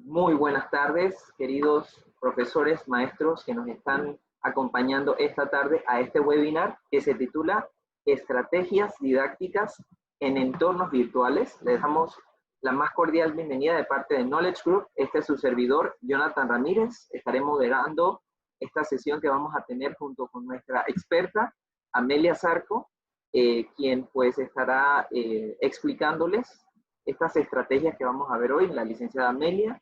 Muy buenas tardes, queridos profesores, maestros que nos están acompañando esta tarde a este webinar que se titula Estrategias didácticas en entornos virtuales. Les damos la más cordial bienvenida de parte de Knowledge Group. Este es su servidor, Jonathan Ramírez. Estaré moderando esta sesión que vamos a tener junto con nuestra experta, Amelia Zarco, quien pues estará explicándoles estas estrategias que vamos a ver hoy, la licenciada Amelia.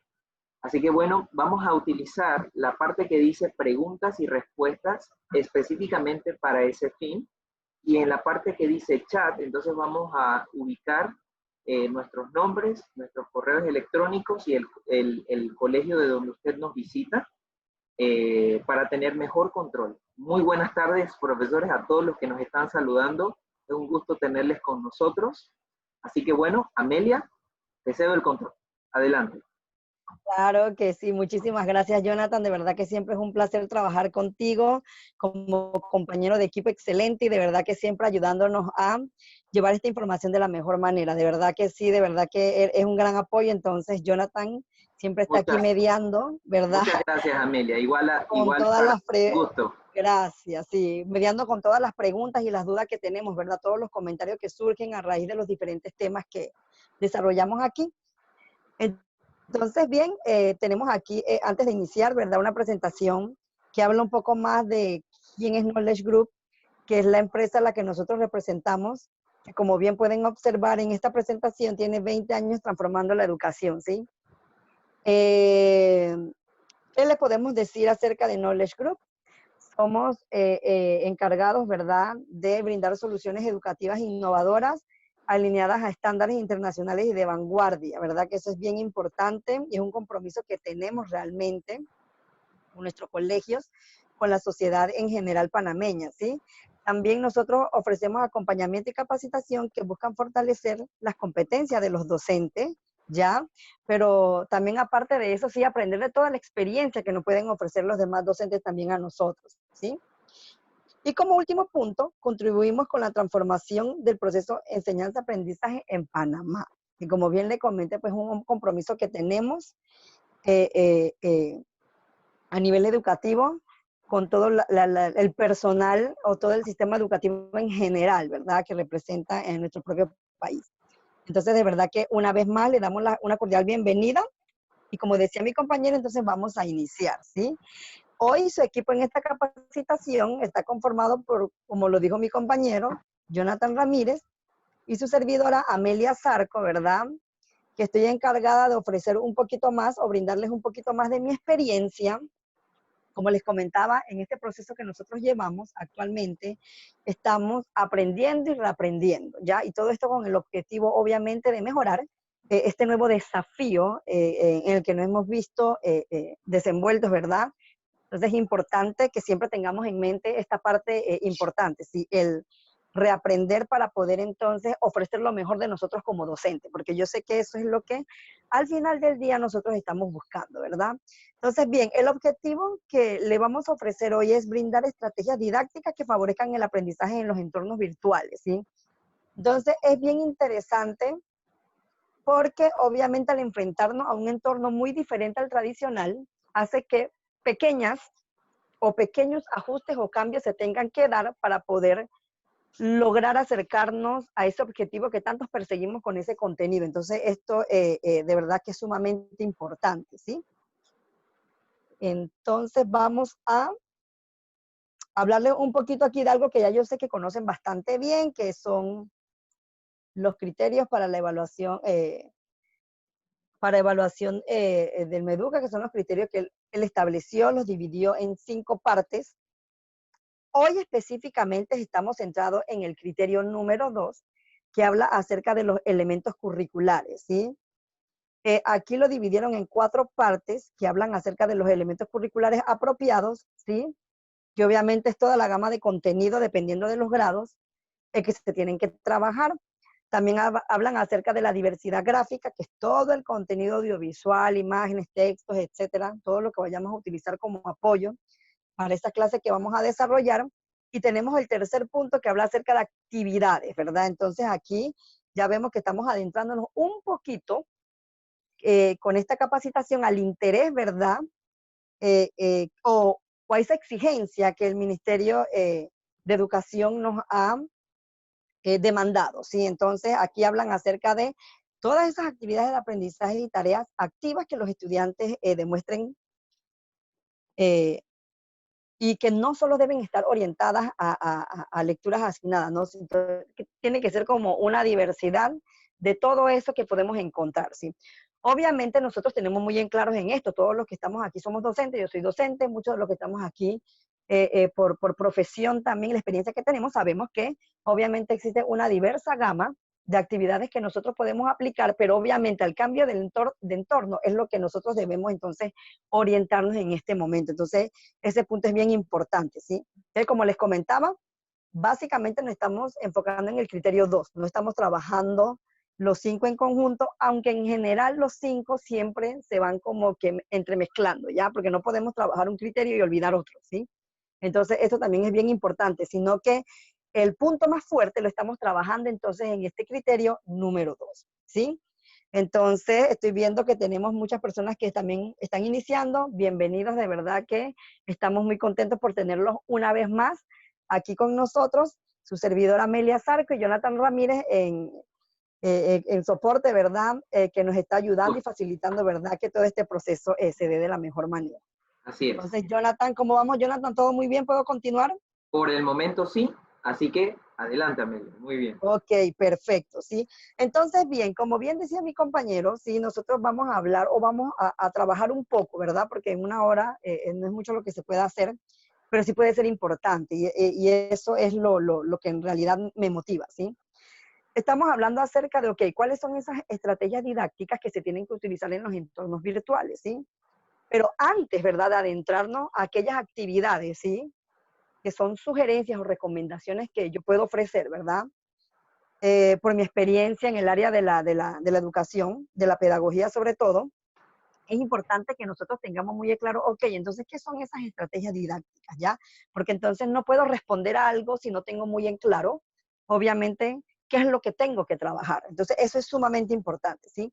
Así que bueno, vamos a utilizar la parte que dice preguntas y respuestas específicamente para ese fin. Y en la parte que dice chat, entonces vamos a ubicar nuestros nombres, nuestros correos electrónicos y el colegio de donde usted nos visita para tener mejor control. Muy buenas tardes, profesores, a todos los que nos están saludando. Es un gusto tenerles con nosotros. Así que bueno, Amelia, te cedo el control. Adelante. Claro que sí, muchísimas gracias, Jonathan. De verdad que siempre es un placer trabajar contigo como compañero de equipo excelente y de verdad que siempre ayudándonos a llevar esta información de la mejor manera. De verdad que sí, de verdad que es un gran apoyo. Entonces, Jonathan siempre está aquí mediando, ¿verdad? Muchas gracias, Amelia. Igual todas para las gusto. Gracias, sí, mediando con todas las preguntas y las dudas que tenemos, ¿verdad? Todos los comentarios que surgen a raíz de los diferentes temas que desarrollamos aquí. Entonces, bien, tenemos aquí, antes de iniciar, ¿verdad? Una presentación que habla un poco más de quién es Knowledge Group, que es la empresa a la que nosotros representamos, que como bien pueden observar en esta presentación, tiene 20 años transformando la educación, ¿sí? ¿Qué le podemos decir acerca de Knowledge Group? Somos encargados, ¿verdad?, de brindar soluciones educativas innovadoras alineadas a estándares internacionales y de vanguardia, ¿verdad? Que eso es bien importante y es un compromiso que tenemos realmente con nuestros colegios, con la sociedad en general panameña, ¿sí? También nosotros ofrecemos acompañamiento y capacitación que buscan fortalecer las competencias de los docentes, ¿ya? Pero también aparte de eso, sí, aprender de toda la experiencia que nos pueden ofrecer los demás docentes también a nosotros, ¿sí? Y como último punto, contribuimos con la transformación del proceso enseñanza-aprendizaje en Panamá. Y como bien le comenté, pues es un compromiso que tenemos a nivel educativo con todo el personal o todo el sistema educativo en general, ¿verdad? Que representa en nuestro propio país. Entonces, de verdad que una vez más le damos una cordial bienvenida. Y como decía mi compañero, entonces vamos a iniciar, ¿sí? Hoy su equipo en esta capacitación está conformado por, como lo dijo mi compañero, Jonathan Ramírez, y su servidora Amelia Zarco, ¿verdad? Que estoy encargada de ofrecer un poquito más o brindarles un poquito más de mi experiencia. Como les comentaba, en este proceso que nosotros llevamos actualmente, estamos aprendiendo y reaprendiendo, ¿ya? Y todo esto con el objetivo, obviamente, de mejorar este nuevo desafío en el que nos hemos visto desenvueltos, ¿verdad? Entonces es importante que siempre tengamos en mente esta parte importante, ¿sí? El reaprender para poder entonces ofrecer lo mejor de nosotros como docentes, porque yo sé que eso es lo que al final del día nosotros estamos buscando, ¿verdad? Entonces, bien, el objetivo que le vamos a ofrecer hoy es brindar estrategias didácticas que favorezcan el aprendizaje en los entornos virtuales, ¿sí? Entonces, es bien interesante porque obviamente al enfrentarnos a un entorno muy diferente al tradicional, hace que pequeñas o pequeños ajustes o cambios se tengan que dar para poder lograr acercarnos a ese objetivo que tantos perseguimos con ese contenido. Entonces, esto de verdad que es sumamente importante, ¿sí? Entonces, vamos a hablarles un poquito aquí de algo que ya yo sé que conocen bastante bien, que son los criterios para la evaluación del MEDUCA, que son los criterios que él estableció, los dividió en 5 partes. Hoy específicamente estamos centrados en el criterio número 2, que habla acerca de los elementos curriculares, ¿sí? Aquí lo dividieron en 4 partes que hablan acerca de los elementos curriculares apropiados, ¿sí? Que obviamente es toda la gama de contenido dependiendo de los grados que se tienen que trabajar. También hablan acerca de la diversidad gráfica, que es todo el contenido audiovisual, imágenes, textos, etcétera, todo lo que vayamos a utilizar como apoyo para esta clase que vamos a desarrollar. Y tenemos el tercer punto que habla acerca de actividades, ¿verdad? Entonces aquí ya vemos que estamos adentrándonos un poquito con esta capacitación al interés, ¿verdad? O a esa exigencia que el Ministerio de Educación nos ha demandado, ¿sí? Entonces, aquí hablan acerca de todas esas actividades de aprendizaje y tareas activas que los estudiantes demuestren eh, y que no solo deben estar orientadas a lecturas asignadas, ¿no? Sino que tiene que ser como una diversidad de todo eso que podemos encontrar, ¿sí? Obviamente nosotros tenemos muy en claros en esto, todos los que estamos aquí somos docentes, yo soy docente, muchos de los que estamos aquí por profesión también, la experiencia que tenemos, sabemos que obviamente existe una diversa gama de actividades que nosotros podemos aplicar, pero obviamente al cambio de entorno es lo que nosotros debemos entonces orientarnos en este momento. Entonces, ese punto es bien importante, ¿sí? Entonces, como les comentaba, básicamente nos estamos enfocando en el criterio 2, no estamos trabajando los 5 en conjunto, aunque en general los 5 siempre se van como que entremezclando, ¿ya? Porque no podemos trabajar un criterio y olvidar otro, ¿sí? Entonces, esto también es bien importante, sino que el punto más fuerte lo estamos trabajando entonces en este criterio número 2, ¿sí? Entonces, estoy viendo que tenemos muchas personas que también están iniciando. Bienvenidos, de verdad que estamos muy contentos por tenerlos una vez más aquí con nosotros. Su servidora Amelia Zarco y Jonathan Ramírez en soporte, ¿verdad? Que nos está ayudando y facilitando, ¿verdad? Que todo este proceso se dé de la mejor manera. Así es. Entonces, Jonathan, ¿cómo vamos? Jonathan, ¿todo muy bien? ¿Puedo continuar? Por el momento sí, así que adelante, Amelia. Muy bien. Ok, perfecto, ¿sí? Entonces, bien, como bien decía mi compañero, sí, nosotros vamos a hablar o vamos a trabajar un poco, ¿verdad? Porque en una hora no es mucho lo que se puede hacer, pero sí puede ser importante y eso es lo que en realidad me motiva, ¿sí? Estamos hablando acerca de, ok, ¿cuáles son esas estrategias didácticas que se tienen que utilizar en los entornos virtuales, ¿sí? Pero antes, ¿verdad? De adentrarnos a aquellas actividades, ¿sí? Que son sugerencias o recomendaciones que yo puedo ofrecer, ¿verdad? Por mi experiencia en el área de la educación, de la pedagogía sobre todo, es importante que nosotros tengamos muy claro, ok, entonces, ¿qué son esas estrategias didácticas? ¿Ya? Porque entonces no puedo responder a algo si no tengo muy en claro, obviamente, qué es lo que tengo que trabajar. Entonces, eso es sumamente importante, ¿sí?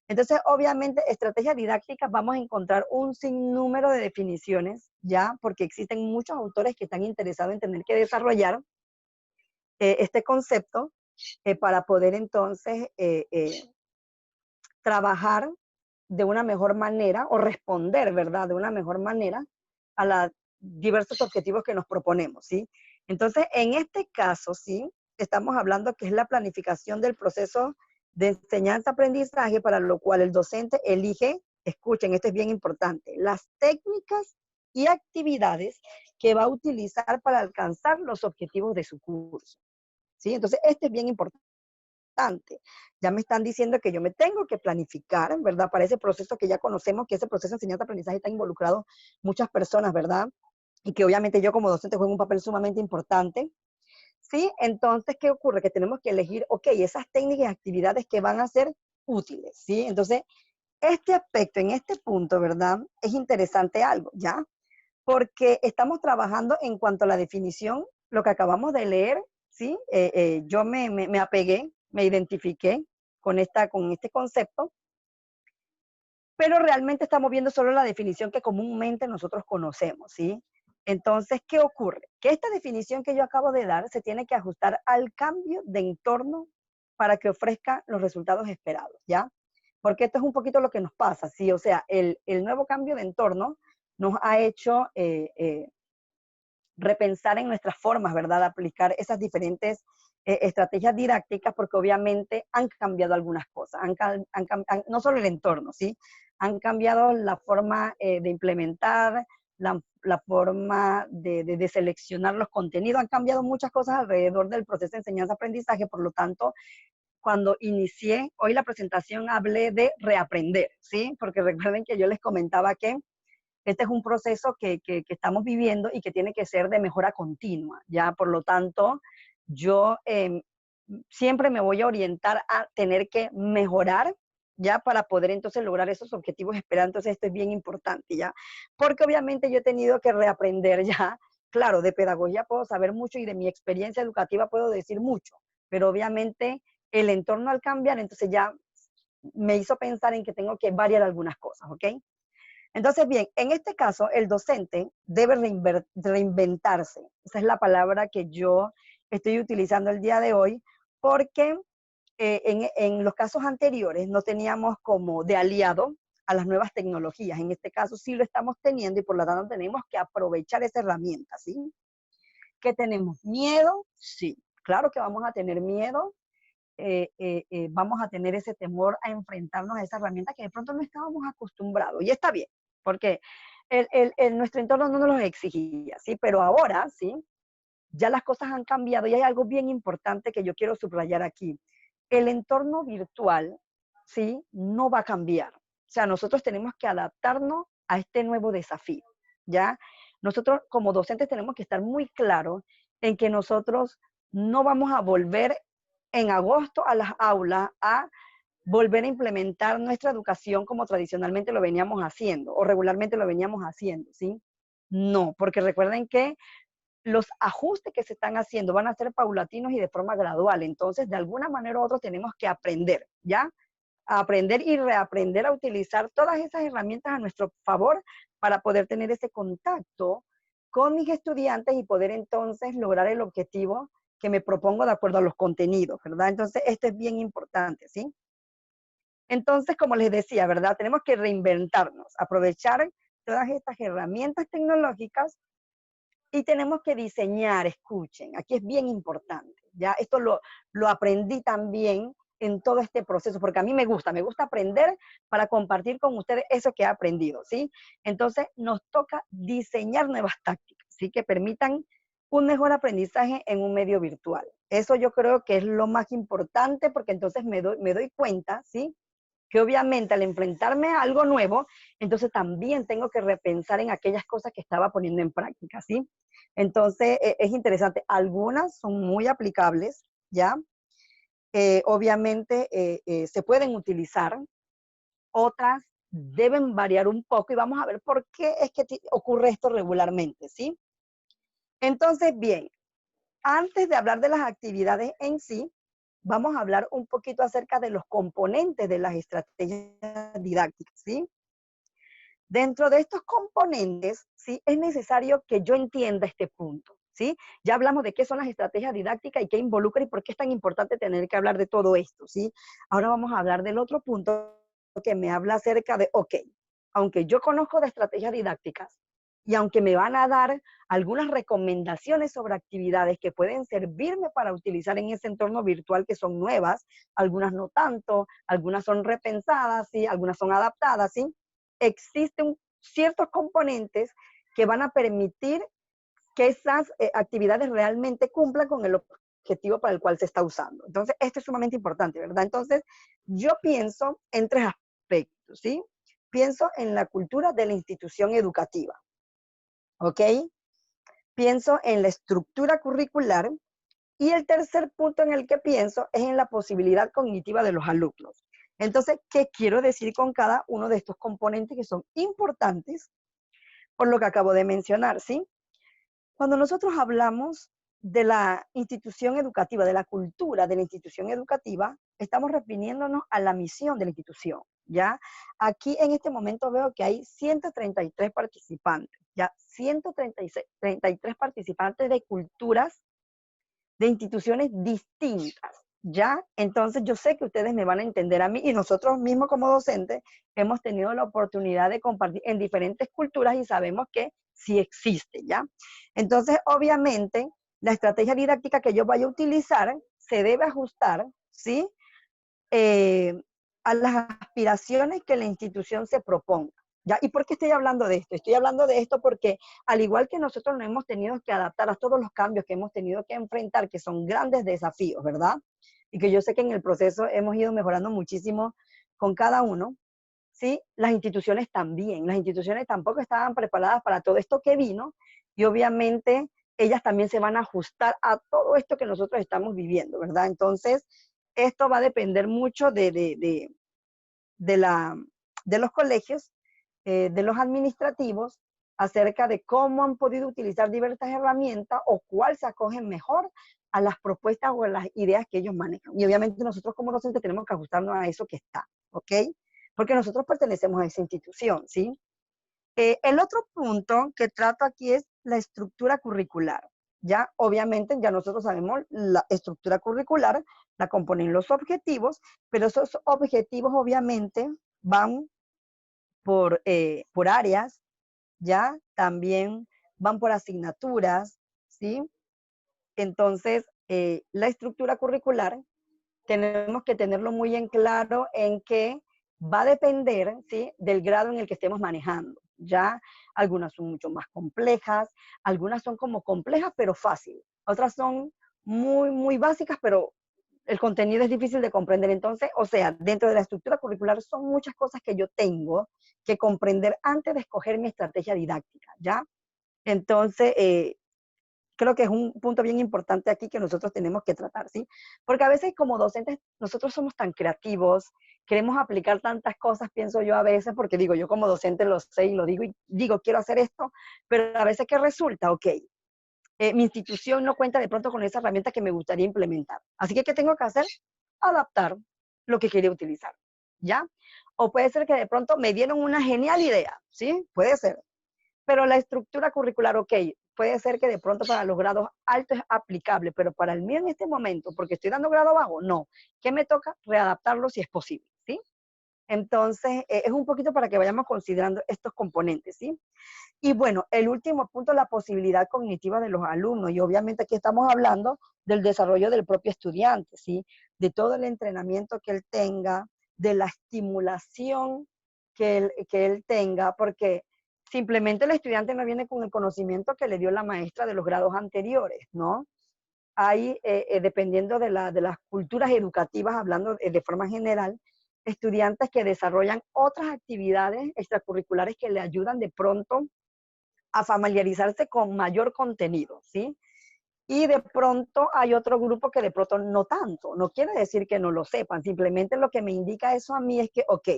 Entonces, obviamente, estrategias didácticas vamos a encontrar un sinnúmero de definiciones, ¿ya? Porque existen muchos autores que están interesados en tener que desarrollar este concepto para poder entonces trabajar de una mejor manera o responder, ¿verdad? De una mejor manera a los diversos objetivos que nos proponemos, ¿sí? Entonces, en este caso, ¿sí? Estamos hablando que es la planificación del proceso de enseñanza-aprendizaje para lo cual el docente elige, escuchen, esto es bien importante, las técnicas y actividades que va a utilizar para alcanzar los objetivos de su curso, ¿sí? Entonces, esto es bien importante. Ya me están diciendo que yo me tengo que planificar, ¿verdad? Para ese proceso que ya conocemos, que ese proceso de enseñanza-aprendizaje está involucrado muchas personas, ¿verdad? Y que obviamente yo como docente juego un papel sumamente importante. ¿Sí? Entonces, ¿qué ocurre? Que tenemos que elegir, ok, esas técnicas y actividades que van a ser útiles, ¿sí? Entonces, este aspecto, en este punto, ¿verdad? Es interesante algo, ¿ya? Porque estamos trabajando en cuanto a la definición, lo que acabamos de leer, ¿sí? Yo me apegué, me identifiqué con este concepto, pero realmente estamos viendo solo la definición que comúnmente nosotros conocemos, ¿sí? Entonces, ¿qué ocurre? Que esta definición que yo acabo de dar se tiene que ajustar al cambio de entorno para que ofrezca los resultados esperados, ¿ya? Porque esto es un poquito lo que nos pasa, ¿sí? O sea, el nuevo cambio de entorno nos ha hecho repensar en nuestras formas, ¿verdad? De aplicar esas diferentes estrategias didácticas, porque obviamente han cambiado algunas cosas, no solo el entorno, ¿sí? Han cambiado la forma de implementar, la forma de seleccionar los contenidos, han cambiado muchas cosas alrededor del proceso de enseñanza-aprendizaje, por lo tanto, cuando inicié hoy la presentación hablé de reaprender, ¿sí? Porque recuerden que yo les comentaba que este es un proceso que estamos viviendo y que tiene que ser de mejora continua, ¿ya? Por lo tanto, yo siempre me voy a orientar a tener que mejorar, ¿ya? Para poder entonces lograr esos objetivos esperados. Entonces, esto es bien importante, ¿ya? Porque obviamente yo he tenido que reaprender ya. Claro, de pedagogía puedo saber mucho y de mi experiencia educativa puedo decir mucho, pero obviamente el entorno al cambiar, entonces ya me hizo pensar en que tengo que variar algunas cosas, ¿ok? Entonces, bien, en este caso, el docente debe reinventarse. Esa es la palabra que yo estoy utilizando el día de hoy, porque en los casos anteriores no teníamos como de aliado a las nuevas tecnologías. En este caso sí lo estamos teniendo y por lo tanto tenemos que aprovechar esa herramienta, ¿sí? ¿Que tenemos miedo? Sí, claro que vamos a tener miedo, vamos a tener ese temor a enfrentarnos a esa herramienta que de pronto no estábamos acostumbrados. Y está bien, porque nuestro entorno no nos lo exigía, ¿sí? Pero ahora, ¿sí? Ya las cosas han cambiado y hay algo bien importante que yo quiero subrayar aquí. El entorno virtual, ¿sí? No va a cambiar. O sea, nosotros tenemos que adaptarnos a este nuevo desafío, ¿ya? Nosotros como docentes tenemos que estar muy claros en que nosotros no vamos a volver en agosto a las aulas a volver a implementar nuestra educación como tradicionalmente lo veníamos haciendo o regularmente lo veníamos haciendo, ¿sí? No, porque recuerden que los ajustes que se están haciendo van a ser paulatinos y de forma gradual. Entonces, de alguna manera u otra tenemos que aprender, ¿ya? A aprender y reaprender a utilizar todas esas herramientas a nuestro favor para poder tener ese contacto con mis estudiantes y poder entonces lograr el objetivo que me propongo de acuerdo a los contenidos, ¿verdad? Entonces, esto es bien importante, ¿sí? Entonces, como les decía, ¿verdad? Tenemos que reinventarnos, aprovechar todas estas herramientas tecnológicas y tenemos que diseñar, escuchen, aquí es bien importante, ¿ya? Esto lo aprendí también en todo este proceso, porque a mí me gusta aprender para compartir con ustedes eso que he aprendido, ¿sí? Entonces, nos toca diseñar nuevas tácticas, ¿sí? Que permitan un mejor aprendizaje en un medio virtual. Eso yo creo que es lo más importante, porque entonces me doy cuenta, ¿sí? Que obviamente al enfrentarme a algo nuevo, entonces también tengo que repensar en aquellas cosas que estaba poniendo en práctica, ¿sí? Entonces es interesante. Algunas son muy aplicables, ¿ya? Obviamente se pueden utilizar, otras deben variar un poco y vamos a ver por qué es que ocurre esto regularmente, ¿sí? Entonces, bien, antes de hablar de las actividades en sí, vamos a hablar un poquito acerca de los componentes de las estrategias didácticas, ¿sí? Dentro de estos componentes, ¿sí? Es necesario que yo entienda este punto, ¿sí? Ya hablamos de qué son las estrategias didácticas y qué involucra y por qué es tan importante tener que hablar de todo esto, ¿sí? Ahora vamos a hablar del otro punto que me habla acerca de, ok, aunque yo conozco de estrategias didácticas y aunque me van a dar algunas recomendaciones sobre actividades que pueden servirme para utilizar en ese entorno virtual que son nuevas, algunas no tanto, algunas son repensadas, ¿sí? Algunas son adaptadas, ¿sí? Existen ciertos componentes que van a permitir que esas actividades realmente cumplan con el objetivo para el cual se está usando. Entonces, esto es sumamente importante, ¿verdad? Entonces, yo pienso en tres aspectos, ¿sí? Pienso en la cultura de la institución educativa, ¿ok? Pienso en la estructura curricular y el tercer punto en el que pienso es en la posibilidad cognitiva de los alumnos. Entonces, ¿qué quiero decir con cada uno de estos componentes que son importantes por lo que acabo de mencionar, ¿sí? Cuando nosotros hablamos de la institución educativa, de la cultura de la institución educativa, estamos refiriéndonos a la misión de la institución, ¿ya? Aquí en este momento veo que hay 133 participantes, ¿ya? 133 participantes de culturas de instituciones distintas, ¿ya? Entonces yo sé que ustedes me van a entender a mí y nosotros mismos como docentes hemos tenido la oportunidad de compartir en diferentes culturas y sabemos que sí existe, ¿ya? Entonces, obviamente, la estrategia didáctica que yo vaya a utilizar se debe ajustar, ¿sí? A las aspiraciones que la institución se proponga. ¿Ya? ¿Y por qué estoy hablando de esto? Estoy hablando de esto porque al igual que nosotros nos hemos tenido que adaptar a todos los cambios que hemos tenido que enfrentar, que son grandes desafíos, ¿verdad? Y que yo sé que en el proceso hemos ido mejorando muchísimo con cada uno, ¿sí? Las instituciones también. Las instituciones tampoco estaban preparadas para todo esto que vino y obviamente ellas también se van a ajustar a todo esto que nosotros estamos viviendo, ¿verdad? Entonces, esto va a depender mucho de los colegios, de los administrativos acerca de cómo han podido utilizar diversas herramientas o cuál se acogen mejor a las propuestas o a las ideas que ellos manejan. Y obviamente nosotros como docentes tenemos que ajustarnos a eso que está, ¿ok? Porque nosotros pertenecemos a esa institución, ¿sí? El otro punto que trato aquí es la estructura curricular. Ya, obviamente, ya nosotros sabemos la estructura curricular, la componen los objetivos, pero esos objetivos obviamente van por áreas, ya, también van por asignaturas, ¿sí? Entonces, la estructura curricular tenemos que tenerlo muy en claro en que va a depender, ¿sí?, del grado en el que estemos manejando. Ya algunas son mucho más complejas, algunas son como complejas pero fáciles, otras son muy básicas, pero el contenido es difícil de comprender. Entonces, o sea, dentro de la estructura curricular son muchas cosas que yo tengo que comprender antes de escoger mi estrategia didáctica, ¿ya? Entonces, creo que es un punto bien importante aquí que nosotros tenemos que tratar, ¿sí? Porque a veces como docentes nosotros somos tan creativos, queremos aplicar tantas cosas, pienso yo a veces, porque digo, yo como docente lo sé y lo digo y digo, quiero hacer esto, pero a veces ¿qué resulta? Ok, mi institución no cuenta de pronto con esa herramienta que me gustaría implementar. Así que, ¿qué tengo que hacer? Adaptar lo que quería utilizar, ¿ya? O puede ser que de pronto me dieron una genial idea, ¿sí? Puede ser. Pero la estructura curricular, ok, puede ser que de pronto para los grados altos es aplicable, pero para el mío en este momento, porque estoy dando grado bajo, no. ¿Qué me toca? Readaptarlo si es posible, ¿sí? Entonces, es un poquito para que vayamos considerando estos componentes, ¿sí? Y bueno, el último punto, la posibilidad cognitiva de los alumnos. Y obviamente aquí estamos hablando del desarrollo del propio estudiante, ¿sí? De todo el entrenamiento que él tenga, de la estimulación que él tenga, porque simplemente el estudiante no viene con el conocimiento que le dio la maestra de los grados anteriores, ¿no? Hay, dependiendo de las culturas educativas, hablando de forma general, estudiantes que desarrollan otras actividades extracurriculares que le ayudan de pronto a familiarizarse con mayor contenido, ¿sí? Y de pronto hay otro grupo que de pronto no tanto. No quiere decir que no lo sepan, simplemente lo que me indica eso a mí es que, ok,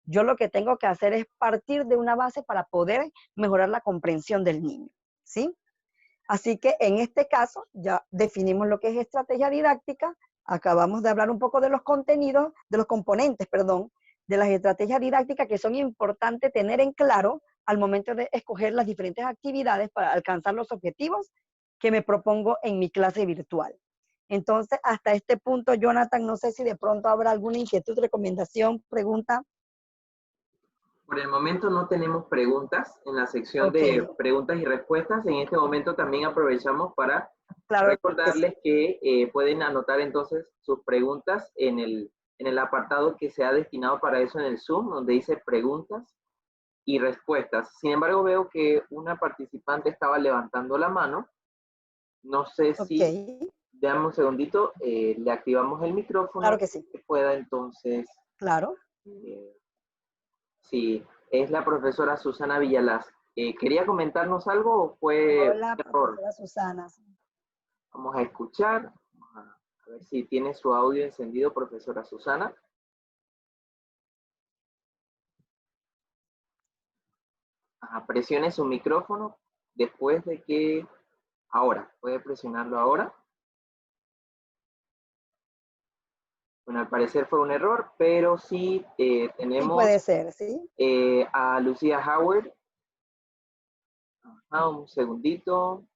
yo lo que tengo que hacer es partir de una base para poder mejorar la comprensión del niño, ¿sí? Así que en este caso ya definimos lo que es estrategia didáctica, acabamos de hablar un poco de los contenidos, de los componentes, perdón, de las estrategias didácticas que son importantes tener en claro al momento de escoger las diferentes actividades para alcanzar los objetivos que me propongo en mi clase virtual. Entonces, hasta este punto, Jonathan, no sé si de pronto habrá alguna inquietud, recomendación, pregunta. Por el momento no tenemos preguntas en la sección Ok, de preguntas y respuestas. En este momento también aprovechamos para claro que sí. recordarles que pueden anotar entonces sus preguntas en el apartado que se ha destinado para eso en el Zoom, donde dice preguntas y respuestas. Sin embargo, veo que una participante estaba levantando la mano. No sé Ok, si, dame un segundito, le activamos el claro micrófono que sí, que pueda entonces, claro. eh, sí, es la profesora Susana Villalaz. ¿Quería comentarnos algo o fue un Hola, error? profesora Susana. Vamos a escuchar, vamos a ver si tiene su audio encendido, profesora Susana. Ajá, presione su micrófono después de que, ahora, puede presionarlo ahora. Bueno, al parecer fue un error, pero sí Sí puede tenemos ser, ¿sí? a Lucía Howard. Ajá, un segundito.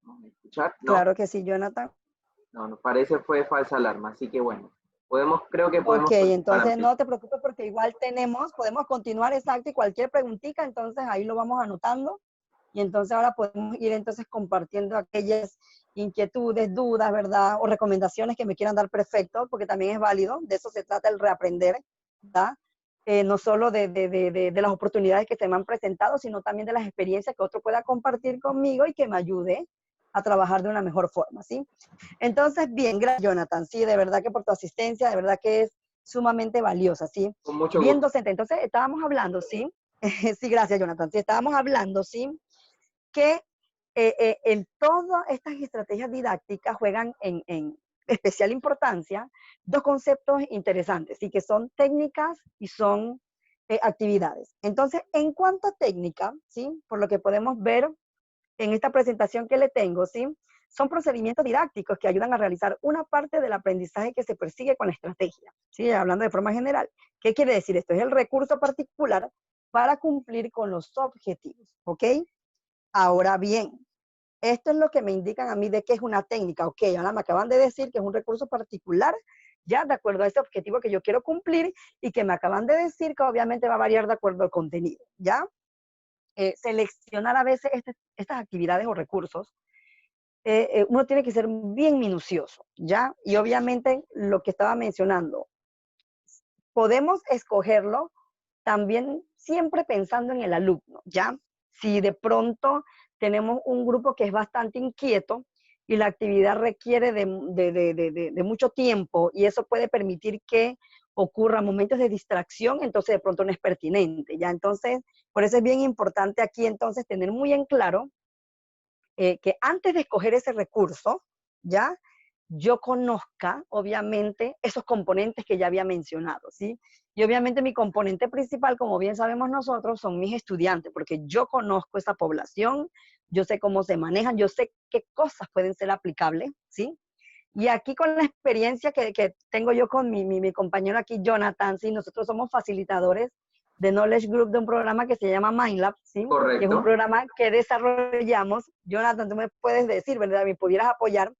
Vamos a escuchar. No, Claro que sí, Jonathan. no, nos parece fue falsa alarma, así que bueno, creo que Ok, podemos continuar, entonces amigo. no te preocupes porque igual podemos continuar exacto y cualquier preguntita, entonces ahí lo vamos anotando y entonces ahora podemos ir entonces compartiendo aquellas inquietudes, dudas, ¿verdad? O recomendaciones que me quieran dar perfecto, porque también es válido, de eso se trata el reaprender, ¿verdad? No solo de las oportunidades que se me han presentado, sino también de las experiencias que otro pueda compartir conmigo y que me ayude a trabajar de una mejor forma, ¿sí? Entonces, bien, gracias, Jonathan. Sí, de verdad que por tu asistencia, de verdad que es sumamente valiosa, ¿sí? Con mucho Bien, gusto. docente, entonces estábamos hablando, ¿sí? Sí, gracias, Jonathan. Sí, estábamos hablando, ¿sí? Que en todas estas estrategias didácticas juegan en especial importancia dos conceptos interesantes, ¿sí? Que son técnicas y son actividades. Entonces, en cuanto a técnica, ¿sí? Por lo que podemos ver en esta presentación que le tengo, ¿sí? Son procedimientos didácticos que ayudan a realizar una parte del aprendizaje que se persigue con la estrategia, ¿sí? Hablando de forma general. ¿Qué quiere decir esto? Es el recurso particular para cumplir con los objetivos, ¿ok? Ahora bien, esto es lo que me indican a mí de qué es una técnica, ¿ok? Ahora me acaban de decir que es un recurso particular, ya de acuerdo a ese objetivo que yo quiero cumplir y que me acaban de decir que obviamente va a variar de acuerdo al contenido, ¿ya? Seleccionar a veces estas actividades o recursos, uno tiene que ser bien minucioso, ¿ya? Y obviamente lo que estaba mencionando, podemos escogerlo también siempre pensando en el alumno, ¿ya? Si de pronto tenemos un grupo que es bastante inquieto y la actividad requiere de mucho tiempo y eso puede permitir que ocurran momentos de distracción, entonces de pronto no es pertinente, ¿ya? Entonces, por eso es bien importante aquí entonces tener muy en claro que antes de escoger ese recurso, ¿ya? Yo conozca, obviamente, esos componentes que ya había mencionado, ¿sí? Y obviamente mi componente principal, como bien sabemos nosotros, son mis estudiantes, porque yo conozco esa población, yo sé cómo se manejan, yo sé qué cosas pueden ser aplicables, ¿sí? Y aquí con la experiencia que tengo yo con mi compañero aquí, Jonathan, ¿sí? Nosotros somos facilitadores de Knowledge Group de un programa que se llama MindLab, ¿sí? Que es un Correcto. programa que desarrollamos. Jonathan, tú me puedes decir, ¿verdad? Me pudieras apoyar.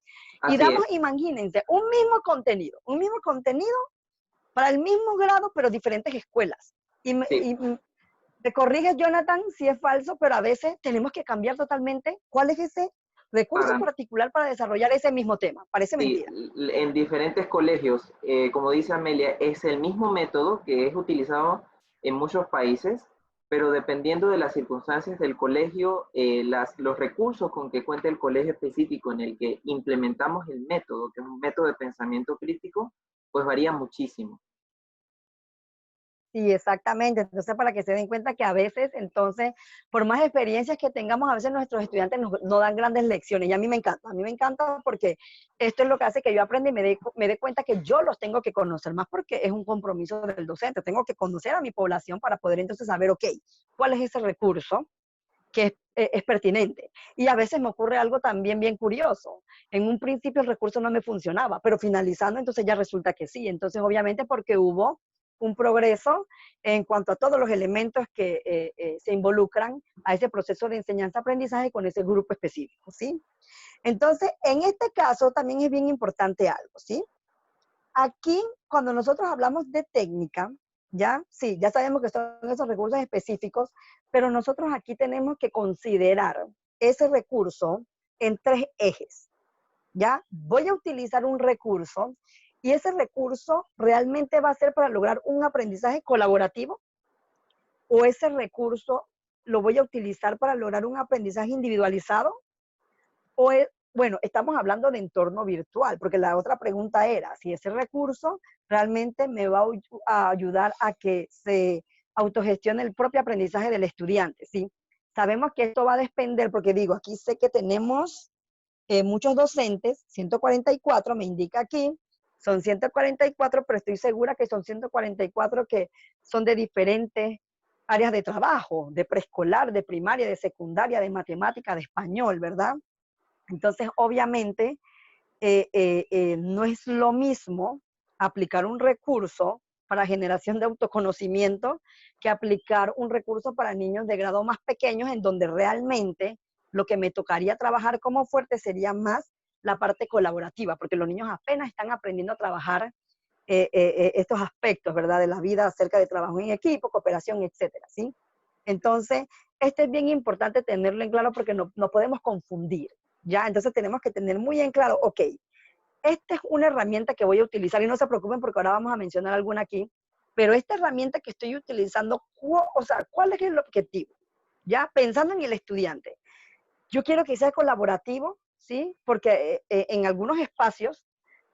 Y Así damos, es. imagínense, un mismo contenido para el mismo grado, pero diferentes escuelas. Sí. Y me corrige, Jonathan, si es falso, pero a veces tenemos que cambiar totalmente cuál es ese recurso Para, particular para desarrollar ese mismo tema. Parece sí, mentira. en diferentes colegios, como dice Amelia, es el mismo método que es utilizado en muchos países, pero dependiendo de las circunstancias del colegio, los recursos con que cuenta el colegio específico en el que implementamos el método, que es un método de pensamiento crítico, pues varía muchísimo. Sí, exactamente. Entonces, para que se den cuenta que a veces, entonces, por más experiencias que tengamos, a veces nuestros estudiantes nos dan grandes lecciones. Y a mí me encanta porque esto es lo que hace que yo aprenda y me dé cuenta que yo los tengo que conocer más porque es un compromiso del docente. Tengo que conocer a mi población para poder entonces saber, ok, cuál es ese recurso que es pertinente. Y a veces me ocurre algo también bien curioso. En un principio el recurso no me funcionaba, pero finalizando entonces ya resulta que sí. Entonces obviamente porque hubo un progreso en cuanto a todos los elementos que se involucran a ese proceso de enseñanza-aprendizaje con ese grupo específico, ¿sí? Entonces, en este caso también es bien importante algo, ¿sí? Aquí, cuando nosotros hablamos de técnica, ¿ya? Sí, ya sabemos que son esos recursos específicos, pero nosotros aquí tenemos que considerar ese recurso en tres ejes, ¿ya? Voy a utilizar un recurso y ese recurso realmente va a ser para lograr un aprendizaje colaborativo o ese recurso lo voy a utilizar para lograr un aprendizaje individualizado o es, bueno, estamos hablando de entorno virtual, porque la otra pregunta era si ese recurso realmente me va a ayudar a que se autogestione el propio aprendizaje del estudiante, ¿sí? Sabemos que esto va a depender, porque digo, aquí sé que tenemos muchos docentes, 144 me indica aquí, son 144, pero estoy segura que son 144 que son de diferentes áreas de trabajo, de preescolar, de primaria, de secundaria, de matemática, de español, ¿verdad? Entonces, obviamente, no es lo mismo aplicar un recurso para generación de autoconocimiento que aplicar un recurso para niños de grado más pequeños, en donde realmente lo que me tocaría trabajar como fuerte sería más la parte colaborativa, porque los niños apenas están aprendiendo a trabajar estos aspectos, ¿verdad? De la vida acerca de trabajo en equipo, cooperación, etcétera, ¿sí? Entonces, este es bien importante tenerlo en claro porque no podemos confundir, ¿ya? Entonces tenemos que tener muy en claro, ok, esta es una herramienta que voy a utilizar y no se preocupen porque ahora vamos a mencionar alguna aquí, pero esta herramienta que estoy utilizando, o sea, ¿cuál es el objetivo? Ya pensando en el estudiante. Yo quiero que sea colaborativo, ¿sí? Porque en algunos espacios,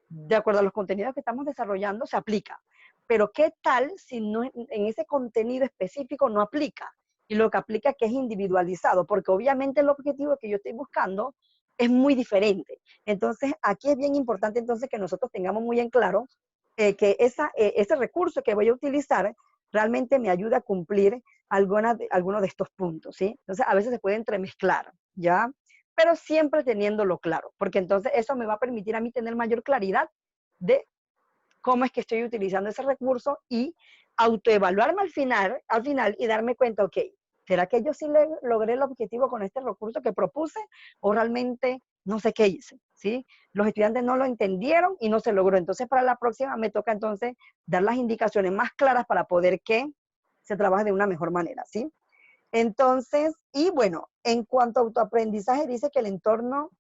de acuerdo a los contenidos que estamos desarrollando, se aplica. Pero ¿qué tal si no, en ese contenido específico no aplica? Y lo que aplica que es individualizado, porque obviamente el objetivo que yo estoy buscando es muy diferente. Entonces, aquí es bien importante entonces que nosotros tengamos muy en claro que ese recurso que voy a utilizar realmente me ayude a cumplir algunos de estos puntos, ¿sí? Entonces, a veces se puede entremezclar, ¿ya? Pero siempre teniéndolo claro, porque entonces eso me va a permitir a mí tener mayor claridad de cómo es que estoy utilizando ese recurso y autoevaluarme al final y darme cuenta, ok, ¿será que yo sí logré el objetivo con este recurso que propuse o realmente no sé qué hice? ¿Sí? Los estudiantes no lo entendieron y no se logró. Entonces, para la próxima me toca entonces dar las indicaciones más claras para poder que se trabaje de una mejor manera, ¿sí? Entonces, y bueno, en cuanto a autoaprendizaje, dice que el entorno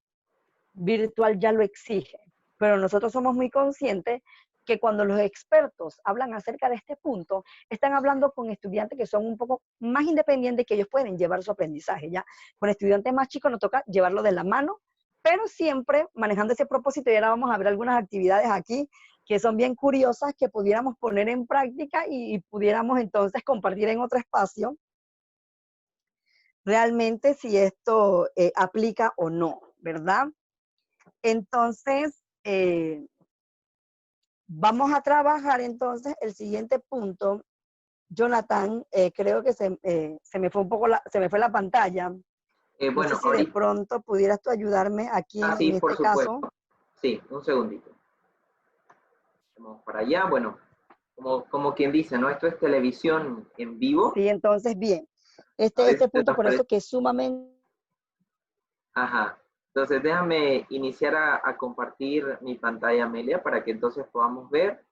virtual ya lo exige, pero nosotros somos muy conscientes que cuando los expertos hablan acerca de este punto, están hablando con estudiantes que son un poco más independientes, que ellos pueden llevar su aprendizaje, ¿ya? Con estudiantes más chicos nos toca llevarlo de la mano, pero siempre manejando ese propósito. Y ahora vamos a ver algunas actividades aquí que son bien curiosas, que pudiéramos poner en práctica y pudiéramos entonces compartir en otro espacio realmente si esto aplica o no, ¿verdad? Entonces, vamos a trabajar entonces el siguiente punto. Jonathan, creo que se me fue un poco se me fue la pantalla. No sé Bueno, si de ahorita, pronto pudieras tú ayudarme aquí sí, en por este supuesto. caso. Sí, un segundito. Vamos para allá. Bueno, como quien dice, ¿no? Esto es televisión en vivo. Sí, entonces, bien. A Este veces se punto nos por parece. eso que es sumamente... Ajá. Entonces déjame iniciar a compartir mi pantalla, Amelia, para que entonces podamos ver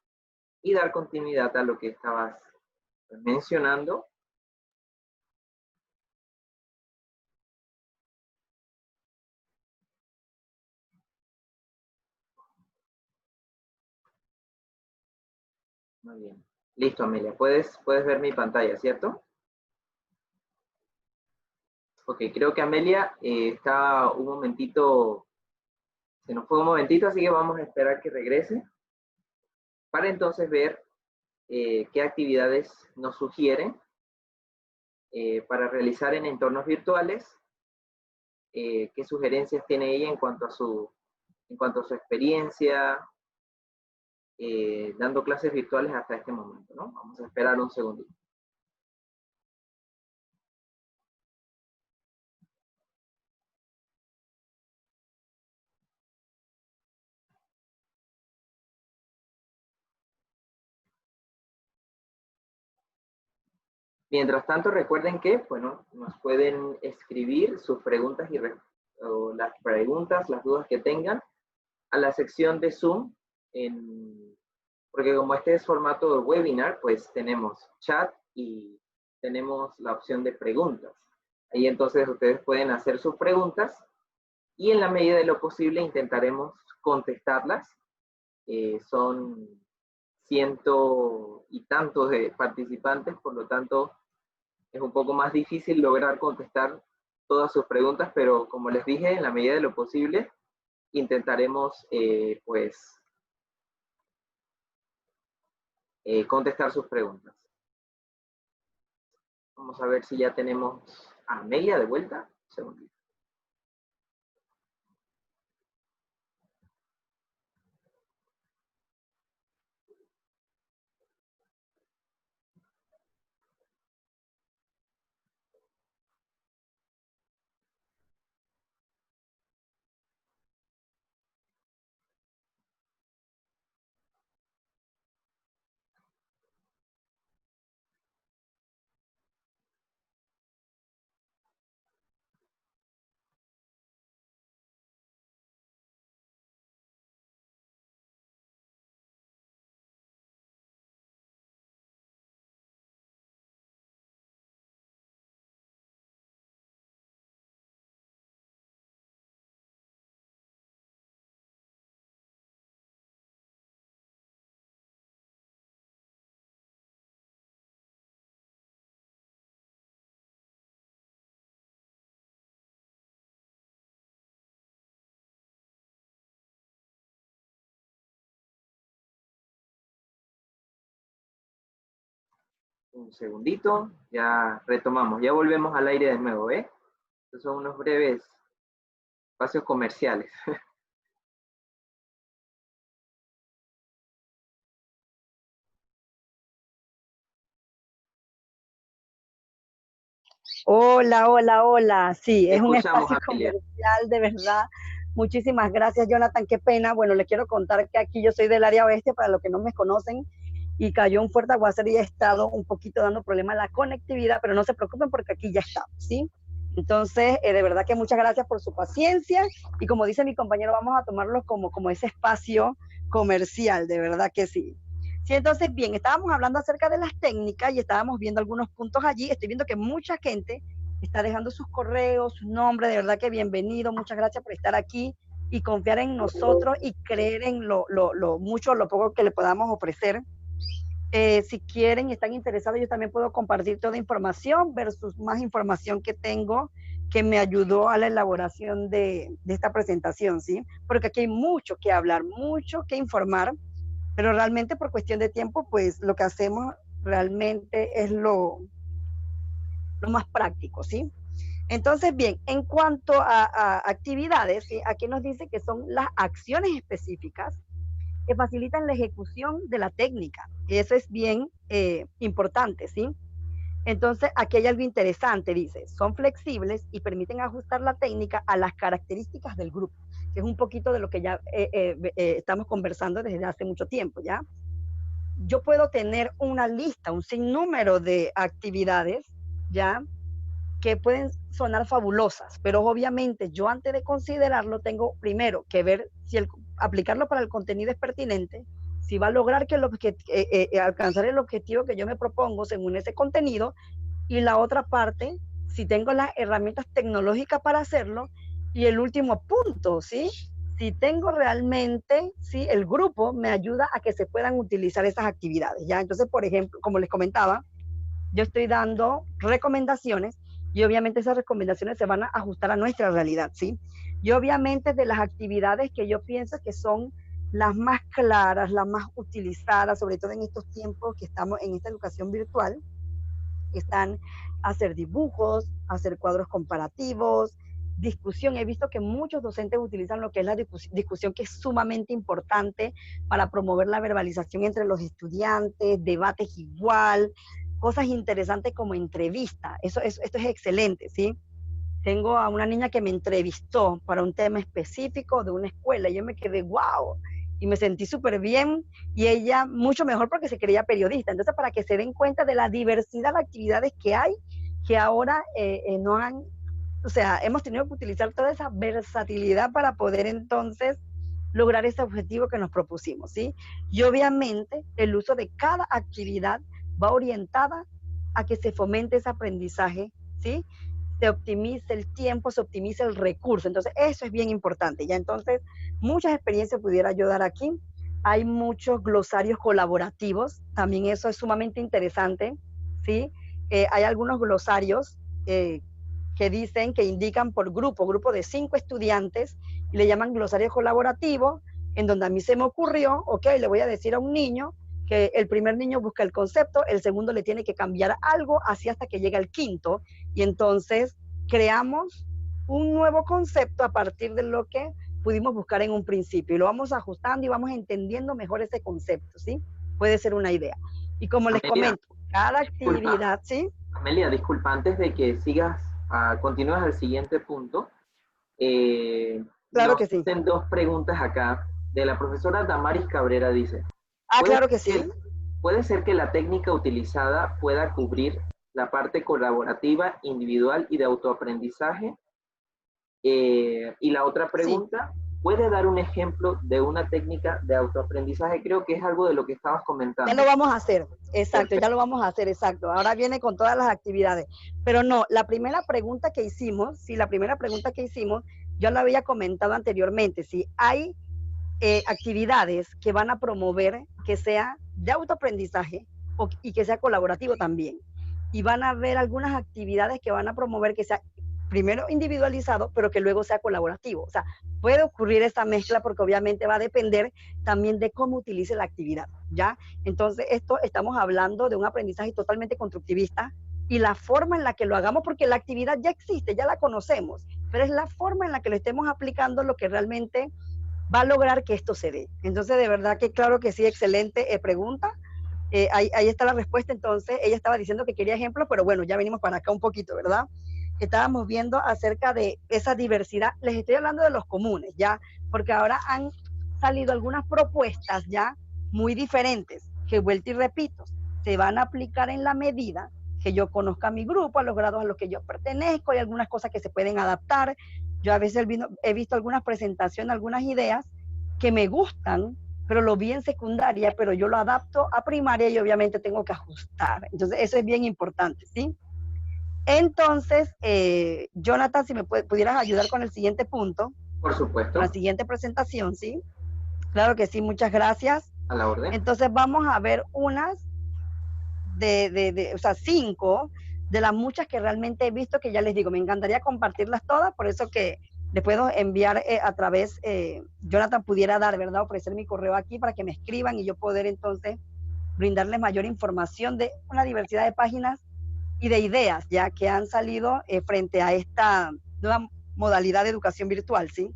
y dar continuidad a lo que estabas mencionando. Muy bien. Listo, Amelia. Puedes ver mi pantalla, ¿cierto? Ok, creo que Amelia está un momentito, se nos fue un momentito, así que vamos a esperar que regrese para entonces ver qué actividades nos sugieren para realizar en entornos virtuales, qué sugerencias tiene ella en cuanto a su experiencia dando clases virtuales hasta este momento, ¿no? Vamos a esperar un segundito. Mientras tanto, recuerden que, bueno, nos pueden escribir sus preguntas o las preguntas, las dudas que tengan a la sección de Zoom, porque como este es formato de webinar, pues tenemos chat y tenemos la opción de preguntas. Ahí entonces ustedes pueden hacer sus preguntas y en la medida de lo posible intentaremos contestarlas. Son ciento y tantos de participantes, por lo tanto es un poco más difícil lograr contestar todas sus preguntas, pero como les dije, en la medida de lo posible intentaremos pues contestar sus preguntas. Vamos a ver si ya tenemos a Amelia de vuelta. Un segundito. Un segundito, ya retomamos, ya volvemos al aire de nuevo, ¿eh? Estos son unos breves espacios comerciales. Hola, hola, hola. Sí, Te es un escuchamos, espacio Amelia. comercial, de verdad. Muchísimas gracias, Jonathan. Qué pena. Bueno, les quiero contar que aquí yo soy del área oeste, para los que no me conocen, y cayó un fuerte aguacero y ha estado un poquito dando problemas a la conectividad, pero no se preocupen porque aquí ya estamos, ¿sí? Entonces, de verdad que muchas gracias por su paciencia y como dice mi compañero, vamos a tomarlo como ese espacio comercial, de verdad que sí. Sí, entonces, bien, estábamos hablando acerca de las técnicas y estábamos viendo algunos puntos allí. Estoy viendo que mucha gente está dejando sus correos, sus nombres, de verdad que bienvenido, muchas gracias por estar aquí y confiar en nosotros y creer en lo mucho, lo poco que le podamos ofrecer. Si quieren y están interesados, yo también puedo compartir toda información versus más información que tengo que me ayudó a la elaboración de esta presentación, ¿sí? Porque aquí hay mucho que hablar, mucho que informar, pero realmente por cuestión de tiempo, pues lo que hacemos realmente es lo más práctico, ¿sí? Entonces, bien, en cuanto a actividades, ¿sí? Aquí nos dice que son las acciones específicas que facilitan la ejecución de la técnica. Y eso es bien importante, ¿sí? Entonces, aquí hay algo interesante, dice, son flexibles y permiten ajustar la técnica a las características del grupo, que es un poquito de lo que ya estamos conversando desde hace mucho tiempo, ¿ya? Yo puedo tener una lista, un sinnúmero de actividades, ¿ya? Que pueden sonar fabulosas, pero obviamente yo antes de considerarlo tengo primero que ver si aplicarlo para el contenido es pertinente, si va a lograr alcanzar el objetivo que yo me propongo según ese contenido, y la otra parte, si tengo las herramientas tecnológicas para hacerlo, y el último punto, ¿sí? Si tengo realmente, ¿sí? El grupo me ayuda a que se puedan utilizar esas actividades, ¿ya? Entonces, por ejemplo, como les comentaba, yo estoy dando recomendaciones y obviamente esas recomendaciones se van a ajustar a nuestra realidad, ¿sí? Y obviamente de las actividades que yo pienso que son las más claras, las más utilizadas, sobre todo en estos tiempos que estamos en esta educación virtual, están hacer dibujos, hacer cuadros comparativos, discusión. He visto que muchos docentes utilizan lo que es la discusión, que es sumamente importante para promover la verbalización entre los estudiantes, debates igual, cosas interesantes como entrevista. Esto es excelente, ¿sí? Tengo a una niña que me entrevistó para un tema específico de una escuela y yo me quedé, wow, y me sentí súper bien y ella mucho mejor porque se creía periodista. Entonces, para que se den cuenta de la diversidad de actividades que hay, que ahora no han, o sea, hemos tenido que utilizar toda esa versatilidad para poder entonces lograr ese objetivo que nos propusimos, ¿sí? Y obviamente el uso de cada actividad va orientada a que se fomente ese aprendizaje, ¿sí? Se optimice el tiempo, se optimice el recurso. Entonces, eso es bien importante. Ya entonces, muchas experiencias pudiera yo dar aquí. Hay muchos glosarios colaborativos, también eso es sumamente interesante, ¿sí? Hay algunos glosarios que dicen, que indican por grupo de 5 estudiantes, y le llaman glosario colaborativo, en donde a mí se me ocurrió, ok, le voy a decir a un niño que el primer niño busca el concepto, el segundo le tiene que cambiar algo, así hasta que llega el quinto, y entonces creamos un nuevo concepto a partir de lo que pudimos buscar en un principio, y lo vamos ajustando y vamos entendiendo mejor ese concepto, ¿sí? Puede ser una idea. Y como les Amelia, comento, cada disculpa, actividad, ¿sí? Amelia, disculpa, antes de que sigas, continúes al siguiente punto, Claro nos que sí. hacen dos preguntas acá. De la profesora Damaris Cabrera dice, Ah, ¿puede claro que ser, sí. puede ser que la técnica utilizada pueda cubrir la parte colaborativa, individual y de autoaprendizaje? Y la otra Sí, pregunta, ¿puede dar un ejemplo de una técnica de autoaprendizaje? Creo que es algo de lo que estabas ya lo comentando. vamos a hacer, exacto, ya Perfecto. lo vamos a hacer, exacto. Ahora viene con todas las actividades. Pero no, la primera pregunta que hicimos, sí, la primera pregunta que hicimos, yo la había comentado anteriormente, si hay actividades que van a promover que sea de autoaprendizaje y que sea colaborativo también. Y van a haber algunas actividades que van a promover que sea primero individualizado, pero que luego sea colaborativo. O sea, puede ocurrir esta mezcla porque obviamente va a depender también de cómo utilice la actividad, ¿ya? Entonces, esto estamos hablando de un aprendizaje totalmente constructivista y la forma en la que lo hagamos, porque la actividad ya existe, ya la conocemos, pero es la forma en la que lo estemos aplicando lo que realmente va a lograr que esto se dé. Entonces, de verdad que claro que sí, excelente pregunta. ahí está la respuesta. Entonces, ella estaba diciendo que quería ejemplos, pero bueno, ya venimos para acá un poquito, ¿verdad? Estábamos viendo acerca de esa diversidad. Les estoy hablando de los comunes, ¿ya? Porque ahora han salido algunas propuestas ya muy diferentes, que vuelto y repito, se van a aplicar en la medida que yo conozca a mi grupo, a los grados a los que yo pertenezco, hay algunas cosas que se pueden adaptar. Yo a veces he visto algunas presentaciones, algunas ideas que me gustan, pero lo vi en secundaria, pero yo lo adapto a primaria y obviamente tengo que ajustar. Entonces, eso es bien importante, ¿sí? Entonces, Jonathan, si me pudieras ayudar con el siguiente punto. Por supuesto. Con la siguiente presentación, ¿sí? Claro que sí, muchas gracias. A la orden. Entonces, vamos a ver unas o sea, 5 de las muchas que realmente he visto, que ya les digo, me encantaría compartirlas todas, por eso que les puedo enviar a través, Jonathan pudiera dar, ¿verdad? Ofrecer mi correo aquí para que me escriban y yo poder entonces brindarles mayor información de una diversidad de páginas y de ideas ya que han salido frente a esta nueva modalidad de educación virtual, ¿sí?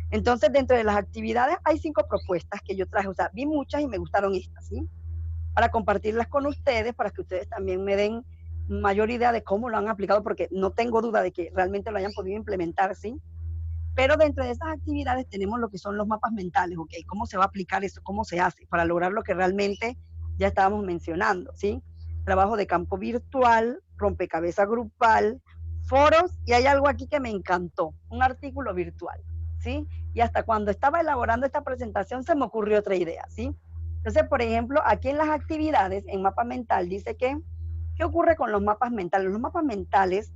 Entonces, dentro de las actividades hay 5 propuestas que yo traje, o sea, vi muchas y me gustaron estas, ¿sí? Para compartirlas con ustedes, para que ustedes también me den mayor idea de cómo lo han aplicado, porque no tengo duda de que realmente lo hayan podido implementar, ¿sí? Pero dentro de esas actividades tenemos lo que son los mapas mentales, ¿ok? ¿Cómo se va a aplicar eso? ¿Cómo se hace? Para lograr lo que realmente ya estábamos mencionando, ¿sí? Trabajo de campo virtual, rompecabezas grupal, foros, y hay algo aquí que me encantó, un artículo virtual, ¿sí? Y hasta cuando estaba elaborando esta presentación se me ocurrió otra idea, ¿sí? Entonces, por ejemplo, aquí en las actividades, en mapa mental, dice que, ¿qué ocurre con los mapas mentales? Los mapas mentales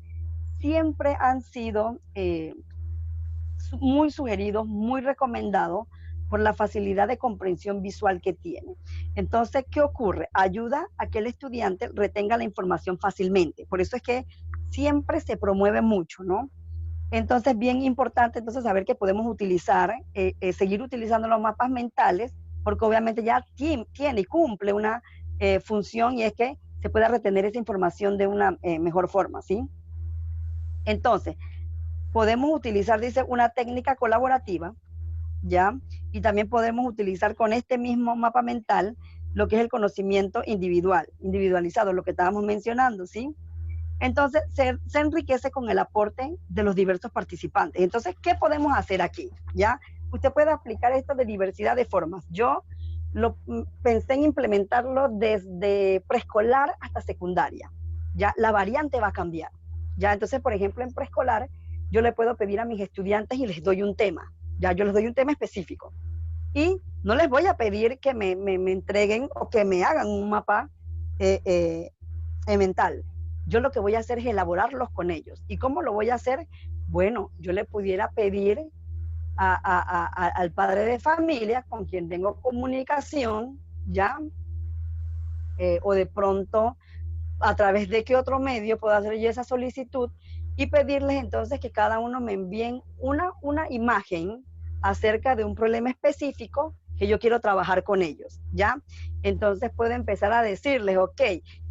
siempre han sido muy sugeridos, muy recomendados por la facilidad de comprensión visual que tiene. Entonces, ¿qué ocurre? Ayuda a que el estudiante retenga la información fácilmente. Por eso es que siempre se promueve mucho, ¿no? Entonces, bien importante entonces saber que podemos utilizar, seguir utilizando los mapas mentales, porque obviamente ya tiene y cumple una función, y es que se pueda retener esa información de una mejor forma, ¿sí? Entonces, podemos utilizar, dice, una técnica colaborativa, ¿ya? Y también podemos utilizar con este mismo mapa mental lo que es el conocimiento individualizado, lo que estábamos mencionando, ¿sí? Entonces, se enriquece con el aporte de los diversos participantes. Entonces, ¿qué podemos hacer aquí? ¿Ya? Usted puede aplicar esto de diversidad de formas. Yo pensé en implementarlo desde preescolar hasta secundaria. Ya la variante va a cambiar. Ya, entonces, por ejemplo, en preescolar, yo le puedo pedir a mis estudiantes y les doy un tema. Ya, yo les doy un tema específico. Y no les voy a pedir que me entreguen o que me hagan un mapa mental. Yo lo que voy a hacer es elaborarlos con ellos. ¿Y cómo lo voy a hacer? Bueno, yo le pudiera pedir al padre de familia con quien tengo comunicación, ¿ya? O de pronto, a través de qué otro medio puedo hacer yo esa solicitud y pedirles entonces que cada uno me envíen una imagen acerca de un problema específico que yo quiero trabajar con ellos, ¿ya? Entonces puedo empezar a decirles, ok,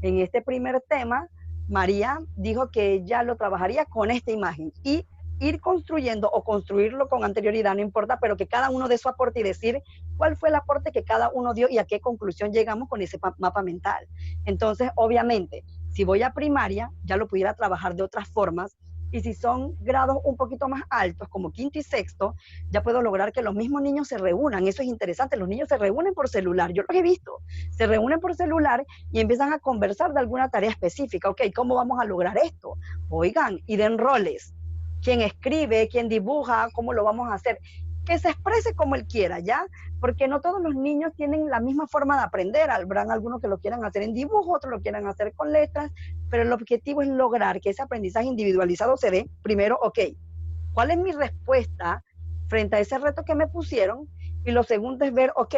en este primer tema, María dijo que ella lo trabajaría con esta imagen, y ir construyendo o construirlo con anterioridad, no importa, pero que cada uno dé su aporte y decir cuál fue el aporte que cada uno dio y a qué conclusión llegamos con ese mapa mental. Entonces, obviamente, si voy a primaria, ya lo pudiera trabajar de otras formas, y si son grados un poquito más altos, como quinto y sexto, ya puedo lograr que los mismos niños se reúnan. Eso es interesante, los niños se reúnen por celular, yo los he visto, se reúnen por celular y empiezan a conversar de alguna tarea específica. Ok, ¿cómo vamos a lograr esto? Oigan, y den roles. ¿Quién escribe? ¿Quién dibuja? ¿Cómo lo vamos a hacer? Que se exprese como él quiera, ¿ya? Porque no todos los niños tienen la misma forma de aprender. Habrán algunos que lo quieran hacer en dibujo, otros lo quieran hacer con letras, pero el objetivo es lograr que ese aprendizaje individualizado se dé. Primero, ok, ¿cuál es mi respuesta frente a ese reto que me pusieron? Y lo segundo es ver, ok,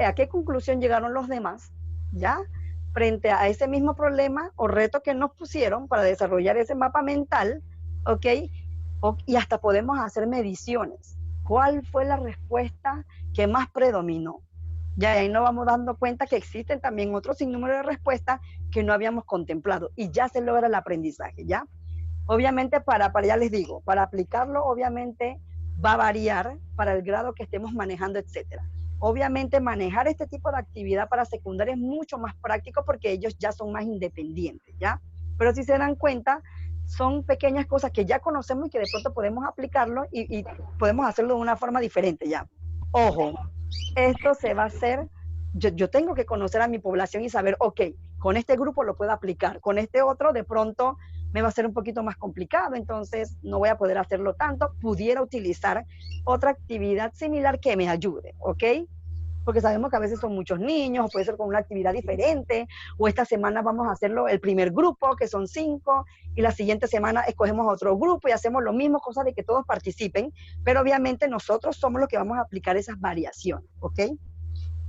¿a qué conclusión llegaron los demás? ¿Ya? Frente a ese mismo problema o reto que nos pusieron para desarrollar ese mapa mental, ok, y hasta podemos hacer mediciones. ¿Cuál fue la respuesta que más predominó? Ya ahí nos vamos dando cuenta que existen también otros sinnúmero de respuestas que no habíamos contemplado, y ya se logra el aprendizaje, ¿ya? Obviamente, ya les digo, para aplicarlo, obviamente va a variar para el grado que estemos manejando, etcétera. Obviamente manejar este tipo de actividad para secundaria es mucho más práctico porque ellos ya son más independientes, ¿ya? Pero si se dan cuenta, son pequeñas cosas que ya conocemos y que de pronto podemos aplicarlo y podemos hacerlo de una forma diferente, ¿ya? Ojo, esto se va a hacer, yo tengo que conocer a mi población y saber, ok, con este grupo lo puedo aplicar, con este otro de pronto me va a ser un poquito más complicado, entonces no voy a poder hacerlo tanto, pudiera utilizar otra actividad similar que me ayude, ¿ok? Porque sabemos que a veces son muchos niños, o puede ser con una actividad diferente, o esta semana vamos a hacerlo el primer grupo, que son 5, y la siguiente semana escogemos otro grupo y hacemos lo mismo, cosa de que todos participen, pero obviamente nosotros somos los que vamos a aplicar esas variaciones, ¿ok?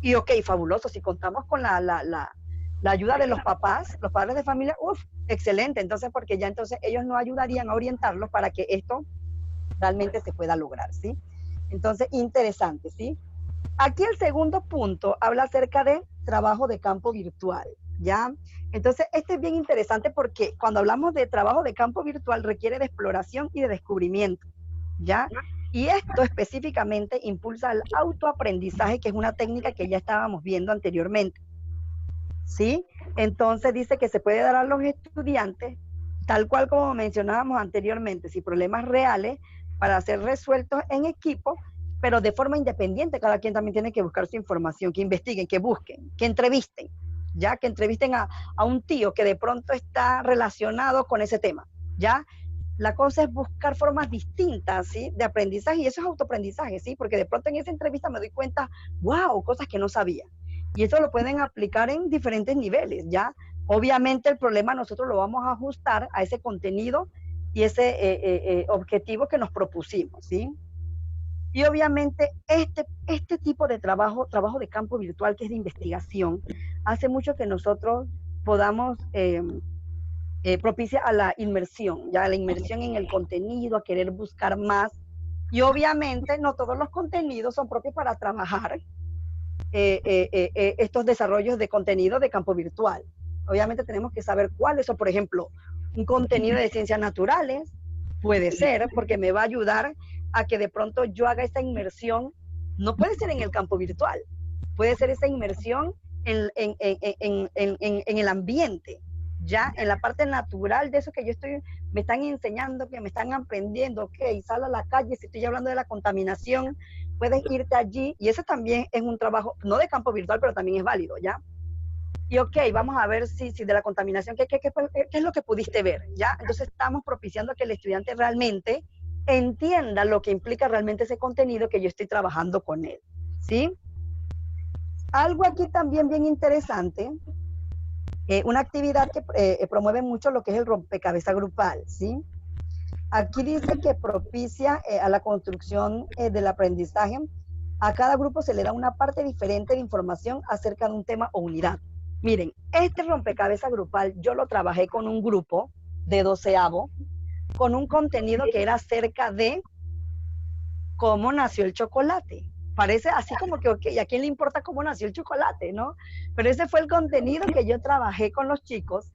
Y ok, fabuloso, si contamos con la ayuda de los papás, los padres de familia, uff, excelente, entonces porque ya entonces ellos nos ayudarían a orientarlos para que esto realmente se pueda lograr, ¿sí? Entonces, interesante, ¿sí? Aquí el segundo punto habla acerca de trabajo de campo virtual, ¿ya? Entonces, este es bien interesante porque cuando hablamos de trabajo de campo virtual requiere de exploración y de descubrimiento, ¿ya? Y esto específicamente impulsa el autoaprendizaje, que es una técnica que ya estábamos viendo anteriormente, ¿sí? Entonces dice que se puede dar a los estudiantes, tal cual como mencionábamos anteriormente, si problemas reales para ser resueltos en equipo, pero de forma independiente. Cada quien también tiene que buscar su información, que investiguen, que busquen, que entrevisten, ya que entrevisten a un tío que de pronto está relacionado con ese tema, ¿ya? La cosa es buscar formas distintas, ¿sí? De aprendizaje, y eso es autoaprendizaje, ¿sí? Porque de pronto en esa entrevista me doy cuenta, wow, cosas que no sabía. Y eso lo pueden aplicar en diferentes niveles, ¿ya? Obviamente el problema nosotros lo vamos a ajustar a ese contenido y ese objetivo que nos propusimos, ¿sí? Y obviamente este tipo de trabajo de campo virtual que es de investigación, hace mucho que nosotros podamos propicia a la inmersión, ya la inmersión en el contenido, a querer buscar más. Y obviamente no todos los contenidos son propios para trabajar estos desarrollos de contenido de campo virtual. Obviamente tenemos que saber cuáles son, por ejemplo, un contenido de ciencias naturales, puede ser, porque me va a ayudar a que de pronto yo haga esa inmersión, no puede ser en el campo virtual, puede ser esa inmersión en el ambiente, ya en la parte natural de eso que yo estoy, me están enseñando, que me están aprendiendo, ok, sal a la calle, si estoy hablando de la contaminación, puedes irte allí, y eso también es un trabajo, no de campo virtual, pero también es válido, ¿ya? Y ok, vamos a ver si de la contaminación, ¿qué es lo que pudiste ver? ¿Ya? Entonces estamos propiciando que el estudiante realmente entienda lo que implica realmente ese contenido que yo estoy trabajando con él, ¿sí? Algo aquí también bien interesante, una actividad que promueve mucho lo que es el rompecabezas grupal, ¿sí? Aquí dice que propicia a la construcción del aprendizaje. A cada grupo se le da una parte diferente de información acerca de un tema o unidad. Miren, este rompecabezas grupal yo lo trabajé con un grupo de 12avo, con un contenido que era acerca de cómo nació el chocolate. Parece así como que, ok, ¿a quién le importa cómo nació el chocolate, no? Pero ese fue el contenido que yo trabajé con los chicos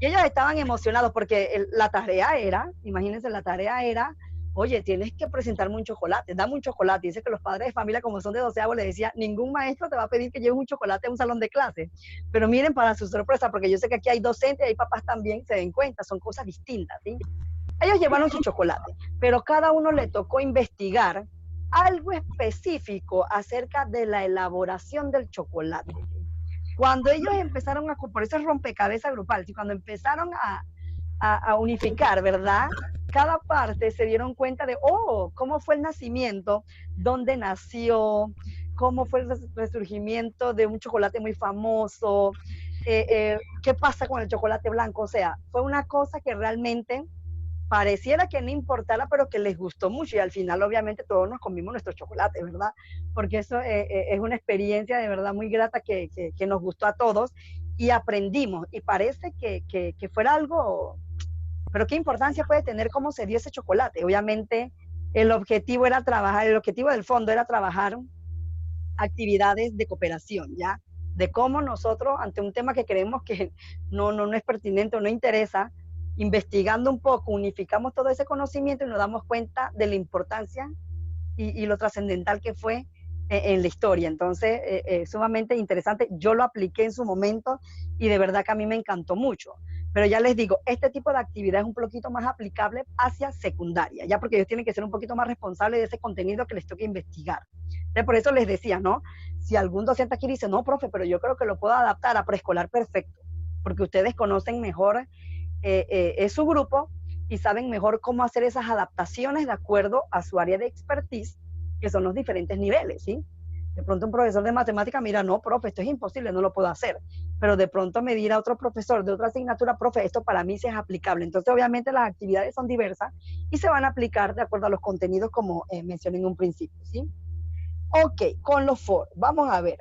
y ellos estaban emocionados porque la tarea era, imagínense, la tarea era, oye, tienes que presentarme un chocolate, dame un chocolate. Y dice que los padres de familia, como son de 12avo, le decía, ningún maestro te va a pedir que lleves un chocolate a un salón de clase. Pero miren, para su sorpresa, porque yo sé que aquí hay docentes y hay papás también, se den cuenta, son cosas distintas, ¿sí? Ellos llevaron su chocolate, pero cada uno le tocó investigar algo específico acerca de la elaboración del chocolate. Cuando ellos empezaron por eso es rompecabezas grupal, y cuando empezaron a unificar, ¿verdad? Cada parte se dieron cuenta de, oh, cómo fue el nacimiento, dónde nació, cómo fue el resurgimiento de un chocolate muy famoso, qué pasa con el chocolate blanco. O sea, fue una cosa que realmente pareciera que no importara, pero que les gustó mucho y al final obviamente todos nos comimos nuestro chocolate, ¿verdad? Porque eso es una experiencia de verdad muy grata que nos gustó a todos y aprendimos y parece que fuera algo, pero qué importancia puede tener cómo se dio ese chocolate. Obviamente el objetivo era trabajar, el objetivo del fondo era trabajar actividades de cooperación, ¿ya? De cómo nosotros, ante un tema que creemos que no es pertinente o no interesa, investigando un poco, unificamos todo ese conocimiento y nos damos cuenta de la importancia y lo trascendental que fue en la historia. Entonces, sumamente interesante. Yo lo apliqué en su momento y de verdad que a mí me encantó mucho. Pero ya les digo, este tipo de actividad es un poquito más aplicable hacia secundaria, ya porque ellos tienen que ser un poquito más responsables de ese contenido que les toca investigar. Entonces, por eso les decía, ¿no? Si algún docente aquí dice, no, profe, pero yo creo que lo puedo adaptar a preescolar, perfecto, porque ustedes conocen mejor su grupo y saben mejor cómo hacer esas adaptaciones de acuerdo a su área de expertise, que son los diferentes niveles, ¿sí? De pronto un profesor de matemática mira, no, profe, esto es imposible, no lo puedo hacer. Pero de pronto me dirá otro profesor de otra asignatura, profe, esto para mí sí es aplicable. Entonces, obviamente, las actividades son diversas y se van a aplicar de acuerdo a los contenidos, como mencioné en un principio, ¿sí? Ok, con los foros, vamos a ver.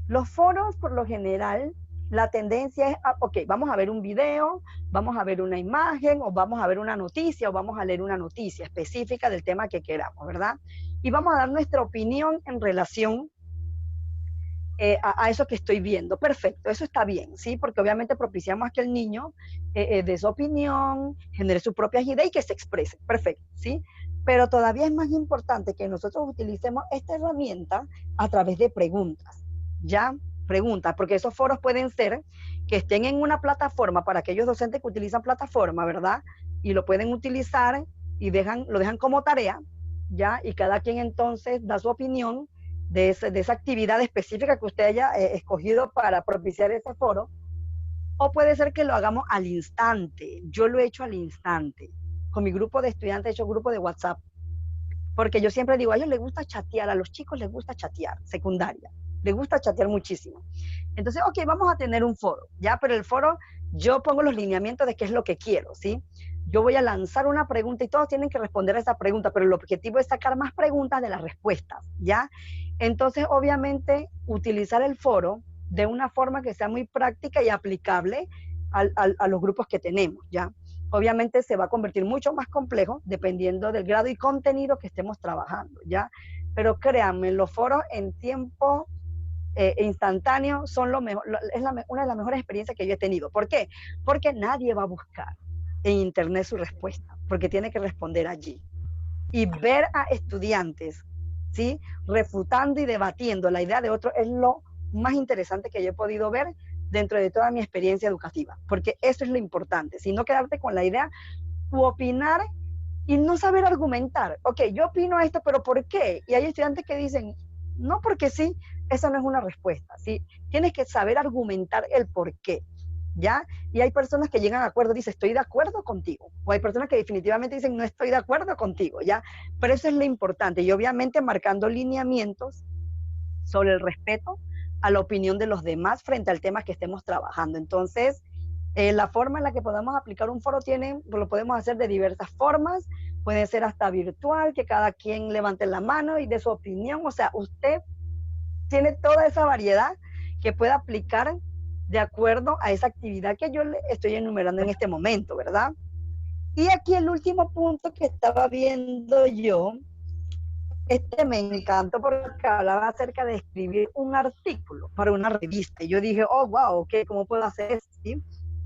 Los foros, por lo general, la tendencia es, ok, vamos a ver un video, vamos a ver una imagen, o vamos a ver una noticia, o vamos a leer una noticia específica del tema que queramos, ¿verdad? Y vamos a dar nuestra opinión en relación a eso que estoy viendo. Perfecto, eso está bien, ¿sí? Porque obviamente propiciamos que el niño dé su opinión, genere sus propias ideas y que se exprese. Perfecto, ¿sí? Pero todavía es más importante que nosotros utilicemos esta herramienta a través de preguntas, ¿ya? Preguntas, porque esos foros pueden ser que estén en una plataforma para aquellos docentes que utilizan plataforma, ¿verdad? Y lo pueden utilizar y lo dejan como tarea, ¿ya? Y cada quien entonces da su opinión de esa actividad específica que usted haya escogido para propiciar ese foro, o puede ser que lo hagamos al instante. Yo lo he hecho al instante. Con mi grupo de estudiantes he hecho grupo de WhatsApp, porque yo siempre digo, a ellos les gusta chatear, a los chicos les gusta chatear, secundaria, les gusta chatear muchísimo. Entonces, ok, vamos a tener un foro, ya, pero el foro, yo pongo los lineamientos de qué es lo que quiero, ¿sí? Yo voy a lanzar una pregunta y todos tienen que responder a esa pregunta, pero el objetivo es sacar más preguntas de las respuestas, ¿ya? Entonces, obviamente, utilizar el foro de una forma que sea muy práctica y aplicable a los grupos que tenemos, ¿ya? Obviamente se va a convertir mucho más complejo dependiendo del grado y contenido que estemos trabajando, ¿ya? Pero créanme, los foros en tiempo instantáneo son lo mejor, una de las mejores experiencias que yo he tenido. ¿Por qué? Porque nadie va a buscar en internet su respuesta, porque tiene que responder allí. Y ver a estudiantes, ¿sí?, refutando y debatiendo la idea de otro es lo más interesante que yo he podido ver dentro de toda mi experiencia educativa, porque eso es lo importante, si no quedarte con la idea, tu opinar y no saber argumentar. Ok, yo opino esto, pero ¿por qué? Y hay estudiantes que dicen, no porque sí, esa no es una respuesta, ¿sí? Tienes que saber argumentar el por qué, ¿ya? Y hay personas que llegan a acuerdo, dicen, estoy de acuerdo contigo, o hay personas que definitivamente dicen, no estoy de acuerdo contigo, ¿ya? Pero eso es lo importante, y obviamente marcando lineamientos sobre el respeto a la opinión de los demás frente al tema que estemos trabajando. Entonces, la forma en la que podamos aplicar un foro lo podemos hacer de diversas formas, puede ser hasta virtual, que cada quien levante la mano y dé su opinión, o sea, usted tiene toda esa variedad que puede aplicar de acuerdo a esa actividad que yo le estoy enumerando en este momento, ¿verdad? Y aquí el último punto que estaba viendo yo, me encantó porque hablaba acerca de escribir un artículo para una revista. Y yo dije, oh, wow, ok, ¿cómo puedo hacer eso? ¿Sí?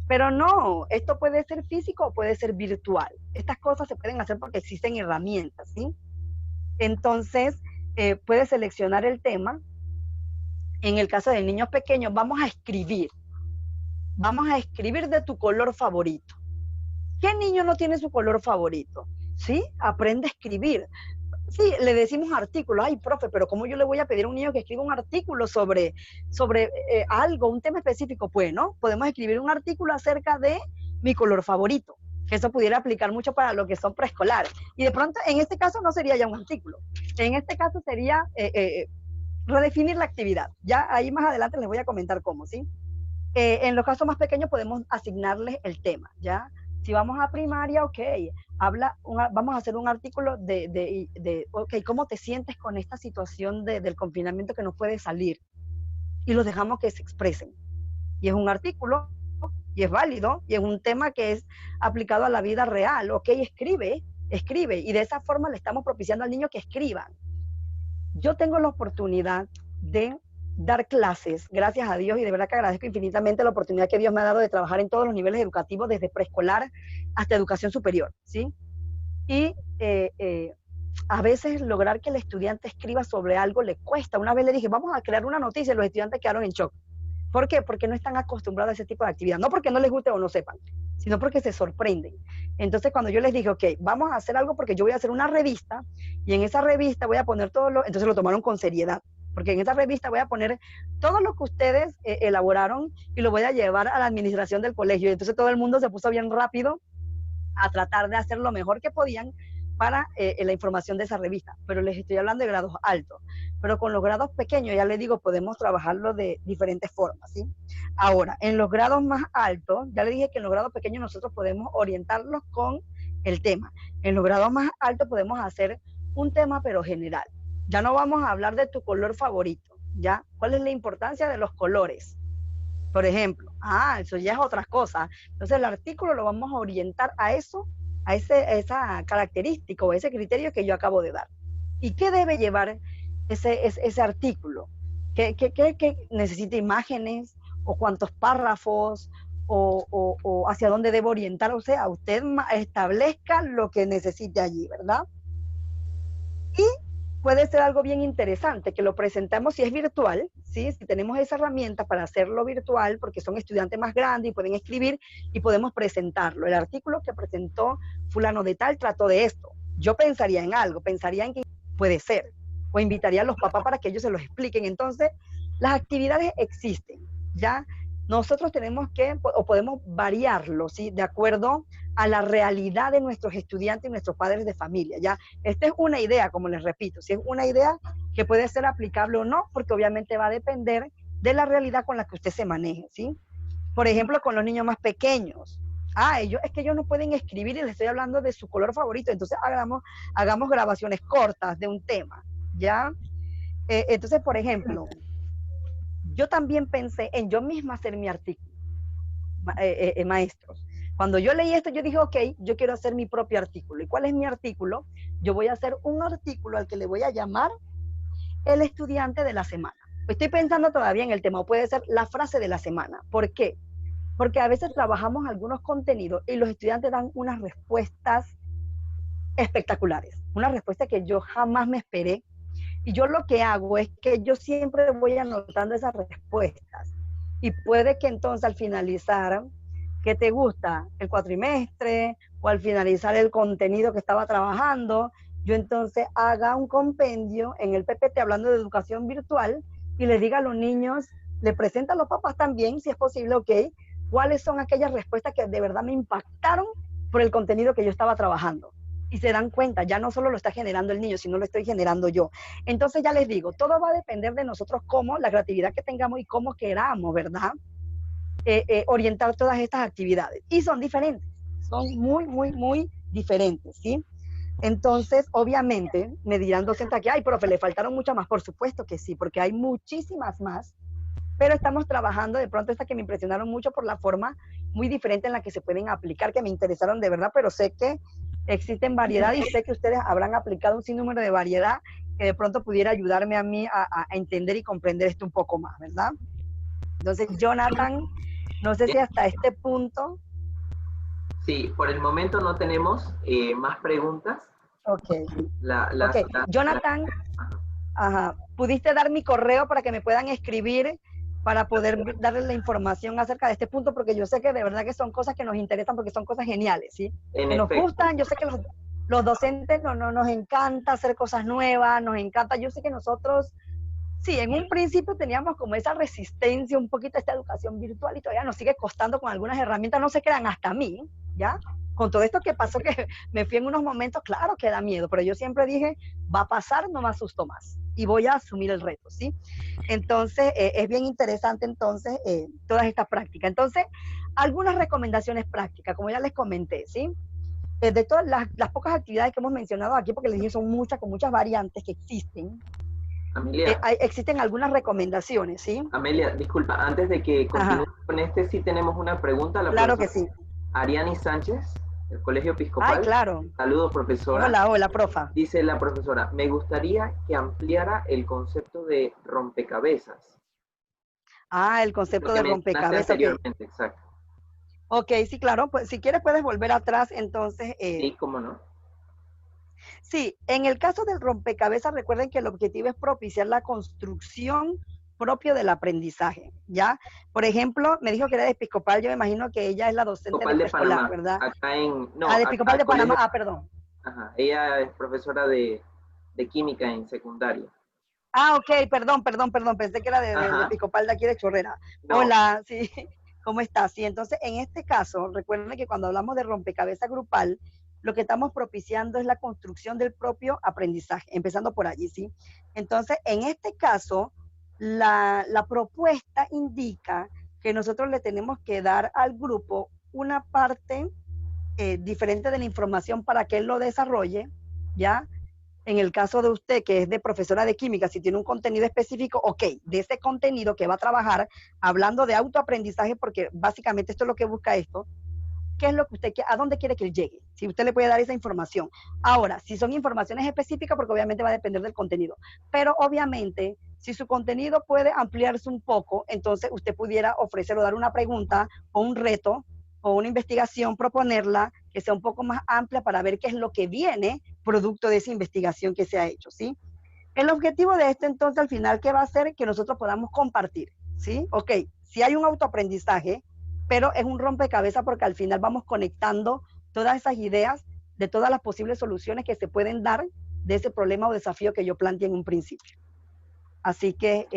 Pero no, esto puede ser físico o puede ser virtual. Estas cosas se pueden hacer porque existen herramientas, ¿sí? Entonces, puedes seleccionar el tema. En el caso de niños pequeños, vamos a escribir de tu color favorito. ¿Qué niño no tiene su color favorito? ¿Sí? Aprende a escribir. Sí, le decimos artículos. Ay, profe, pero ¿cómo yo le voy a pedir a un niño que escriba un artículo sobre algo, un tema específico? Pues, ¿no? Podemos escribir un artículo acerca de mi color favorito, que eso pudiera aplicar mucho para los que son preescolares. Y de pronto, en este caso, no sería ya un artículo. En este caso sería redefinir la actividad. Ya ahí más adelante les voy a comentar cómo, ¿sí? En los casos más pequeños podemos asignarles el tema, ¿ya? Si vamos a primaria, ok, vamos a hacer un artículo ok, ¿cómo te sientes con esta situación del confinamiento que no puedes salir? Y los dejamos que se expresen. Y es un artículo, y es válido, y es un tema que es aplicado a la vida real. Ok, escribe, y de esa forma le estamos propiciando al niño que escriban. Yo tengo la oportunidad de dar clases, gracias a Dios, y de verdad que agradezco infinitamente la oportunidad que Dios me ha dado de trabajar en todos los niveles educativos, desde preescolar hasta educación superior, ¿sí? Y a veces lograr que el estudiante escriba sobre algo le cuesta. Una vez le dije, vamos a crear una noticia y los estudiantes quedaron en shock. ¿Por qué? Porque no están acostumbrados a ese tipo de actividad. No porque no les guste o no sepan, sino porque se sorprenden. Entonces, cuando yo les dije, ok, vamos a hacer algo porque yo voy a hacer una revista y en esa revista voy a poner todo lo... Entonces lo tomaron con seriedad, porque en esa revista voy a poner todo lo que ustedes elaboraron y lo voy a llevar a la administración del colegio. Y entonces todo el mundo se puso bien rápido a tratar de hacer lo mejor que podían para la información de esa revista, pero les estoy hablando de grados altos. Pero con los grados pequeños, ya les digo, podemos trabajarlo de diferentes formas, ¿sí? Ahora, en los grados más altos, ya les dije que en los grados pequeños nosotros podemos orientarlos con el tema. En los grados más altos podemos hacer un tema, pero general. Ya no vamos a hablar de tu color favorito, ¿ya? ¿Cuál es la importancia de los colores? Por ejemplo, eso ya es otra cosa. Entonces el artículo lo vamos a orientar a eso, a esa característica o ese criterio que yo acabo de dar. ¿Y qué debe llevar ese artículo? ¿Qué necesita imágenes? ¿O cuántos párrafos? ¿O hacia dónde debe orientar? O sea, usted establezca lo que necesite allí, ¿verdad? Y puede ser algo bien interesante, que lo presentamos si es virtual, ¿sí? Si tenemos esa herramienta para hacerlo virtual, porque son estudiantes más grandes y pueden escribir y podemos presentarlo. El artículo que presentó fulano de tal trató de esto. Yo pensaría en algo, pensaría en que puede ser, o invitaría a los papás para que ellos se los expliquen. Entonces, las actividades existen, ¿ya? Nosotros tenemos que, o podemos variarlo, ¿sí? De acuerdo a la realidad de nuestros estudiantes y nuestros padres de familia, ¿ya? Esta es una idea, como les repito, si es una idea que puede ser aplicable o no, porque obviamente va a depender de la realidad con la que usted se maneje, ¿sí? Por ejemplo, con los niños más pequeños. Es que ellos no pueden escribir y les estoy hablando de su color favorito, entonces hagamos grabaciones cortas de un tema, ¿ya? Entonces, por ejemplo, yo también pensé en yo misma hacer mi artículo, maestros. Cuando yo leí esto, yo dije, ok, yo quiero hacer mi propio artículo. ¿Y cuál es mi artículo? Yo voy a hacer un artículo al que le voy a llamar el estudiante de la semana. Estoy pensando todavía en el tema, o puede ser la frase de la semana. ¿Por qué? Porque a veces trabajamos algunos contenidos y los estudiantes dan unas respuestas espectaculares, una respuesta que yo jamás me esperé. Y yo lo que hago es que yo siempre voy anotando esas respuestas. Y puede que entonces al finalizar, ¿qué te gusta? El cuatrimestre o al finalizar el contenido que estaba trabajando, yo entonces haga un compendio en el PPT hablando de educación virtual y les diga a los niños, le presenta a los papás también, si es posible, ok, cuáles son aquellas respuestas que de verdad me impactaron por el contenido que yo estaba trabajando. Y se dan cuenta, ya no solo lo está generando el niño, sino lo estoy generando yo. Entonces ya les digo, todo va a depender de nosotros cómo, la creatividad que tengamos y cómo queramos, ¿verdad? Orientar todas estas actividades. Y son diferentes, son muy, muy, muy diferentes, ¿sí? Entonces, obviamente, me dirán docentes aquí, ay, profe, le faltaron muchas más. Por supuesto que sí, porque hay muchísimas más, pero estamos trabajando de pronto estas que me impresionaron mucho por la forma muy diferente en la que se pueden aplicar, que me interesaron de verdad, pero sé que existen variedad y sé que ustedes habrán aplicado un sinnúmero de variedad que de pronto pudiera ayudarme a mí a entender y comprender esto un poco más, ¿verdad? Entonces, Jonathan, no sé si hasta este punto. Sí, por el momento no tenemos más preguntas. Ok. Jonathan, ¿pudiste dar mi correo para que me puedan escribir para poder darles la información acerca de este punto? Porque yo sé que de verdad que son cosas que nos interesan porque son cosas geniales, ¿sí? Que nos gustan. Yo sé que los docentes nos encanta hacer cosas nuevas, nos encanta. Yo sé que nosotros, sí, en un principio teníamos como esa resistencia un poquito a esta educación virtual y todavía nos sigue costando con algunas herramientas, no se crean hasta a mí, ¿ya? Con todo esto que pasó, que me fui en unos momentos, claro que da miedo, pero yo siempre dije, va a pasar, no me asusto más y voy a asumir el reto, ¿sí? Entonces, es bien interesante entonces todas estas prácticas. Entonces, algunas recomendaciones prácticas, como ya les comenté, ¿sí? De todas las pocas actividades que hemos mencionado aquí, porque les dije son muchas, con muchas variantes que existen, Amelia, existen algunas recomendaciones, ¿sí? Amelia, disculpa, antes de que continúe con sí tenemos una pregunta. Claro que sí. Ariani Sánchez, del Colegio Episcopal. Ay, claro. Saludos, profesora. Hola, profa. Dice la profesora, me gustaría que ampliara el concepto de rompecabezas. El concepto de rompecabezas. Anteriormente, exacto. Ok, sí, claro. Pues, si quieres puedes volver atrás, entonces. Sí, cómo no. Sí, en el caso del rompecabezas, recuerden que el objetivo es propiciar la construcción propio del aprendizaje, ¿ya? Por ejemplo, me dijo que era de Episcopal, yo me imagino que ella es la docente de Copal de preescolar, Panamá, ¿verdad? acá en, no, Ah, de acá Episcopal de colegio, Panamá, ah, perdón. ajá, ella es profesora de química en secundaria. Ah, ok, perdón, pensé que era de Ajá, Episcopal de aquí de Chorrera. no, Hola, sí, ¿cómo estás? Sí, entonces, en este caso, recuerden que cuando hablamos de rompecabezas grupal, lo que estamos propiciando es la construcción del propio aprendizaje, empezando por allí, ¿sí? Entonces, en este caso, la propuesta indica que nosotros le tenemos que dar al grupo una parte diferente de la información para que él lo desarrolle, ¿ya? En el caso de usted, que es de profesora de química, si tiene un contenido específico, ok, de ese contenido que va a trabajar, hablando de autoaprendizaje, porque básicamente esto es lo que busca esto, ¿qué es lo que usted quiere, a dónde quiere que él llegue? Si usted le puede dar esa información. Ahora, si son informaciones específicas, porque obviamente va a depender del contenido, pero obviamente, si su contenido puede ampliarse un poco, entonces usted pudiera ofrecer o dar una pregunta o un reto o una investigación, proponerla que sea un poco más amplia para ver qué es lo que viene producto de esa investigación que se ha hecho, ¿sí? El objetivo de esto entonces al final, ¿qué va a hacer? Que nosotros podamos compartir, ¿sí? Ok, si hay un autoaprendizaje, pero es un rompecabezas porque al final vamos conectando todas esas ideas de todas las posibles soluciones que se pueden dar de ese problema o desafío que yo planteé en un principio. Así que